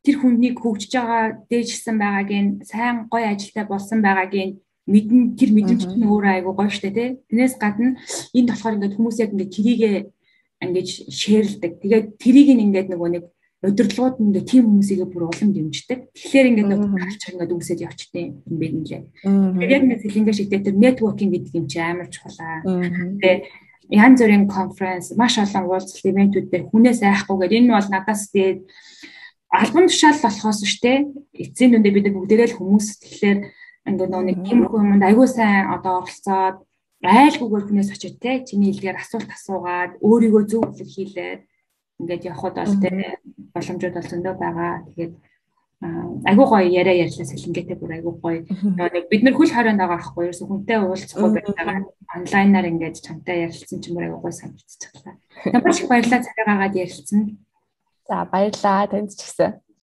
тий тэр хүнийг хөгжиж байгаа, дээжсэн байгааг нь сайн гоё ажилтай болсон байгааг нь тэр мэдрэмж нь өөрөө айгу гоё штэ тий. Тэрнээс гадна энд болохоор ингээд хүмүүс яг ингээд тэрийгээ ингээд шеэрлдэг. Тэгээд тэрийг ингээд нөгөө нэг удирдлагууд нь ингээд тийм хүмүүсийгээ бүр улам дэмждэг. Тэгэхээр ингээд нөгөө харчих ингээд үсэд явчихдээ юм бэ нэлээ. Тэгээд яг нэг сэлэнгээ шигтэй тэр networking гэдэг юм чи амар чухал. Тэгээд янз бүрийн конференс, маш олон уулзалт ивентүүд дээр хүнээс айхгүйгээр энэ бол надаас тэгээд албан тушаал болохоос штэ. Эцсийн дүндээ бид бүгдээрээ л хүмүүс тэгэхээр ингээд нэг тиймэрхүү юмд аягүй сайн одоо оролцоод айлгүйгээр хүнээс очиж те чиний хэлээр асуулт асуугаад өөрийгөө зөв илэрхийлээд ингээд явхад бол те боломжууд бол зөндөө байгаа. Тэгээд аягүй гоё яриа ярьлаа сэлэнгээтэй бүр аягүй гоё. Нэг бид нар хөл хорионд байгаа байхгүй ерөөсө хүнтэй уулзахгүй байгаа. Онлайнаар ингээд чамтай ярилцсан ч юм аягүй гоё санагдчихлаа. Ямар ч баярлалаа царай гаргаад ярилцсан. За баярлалаа танд ч гэсэн.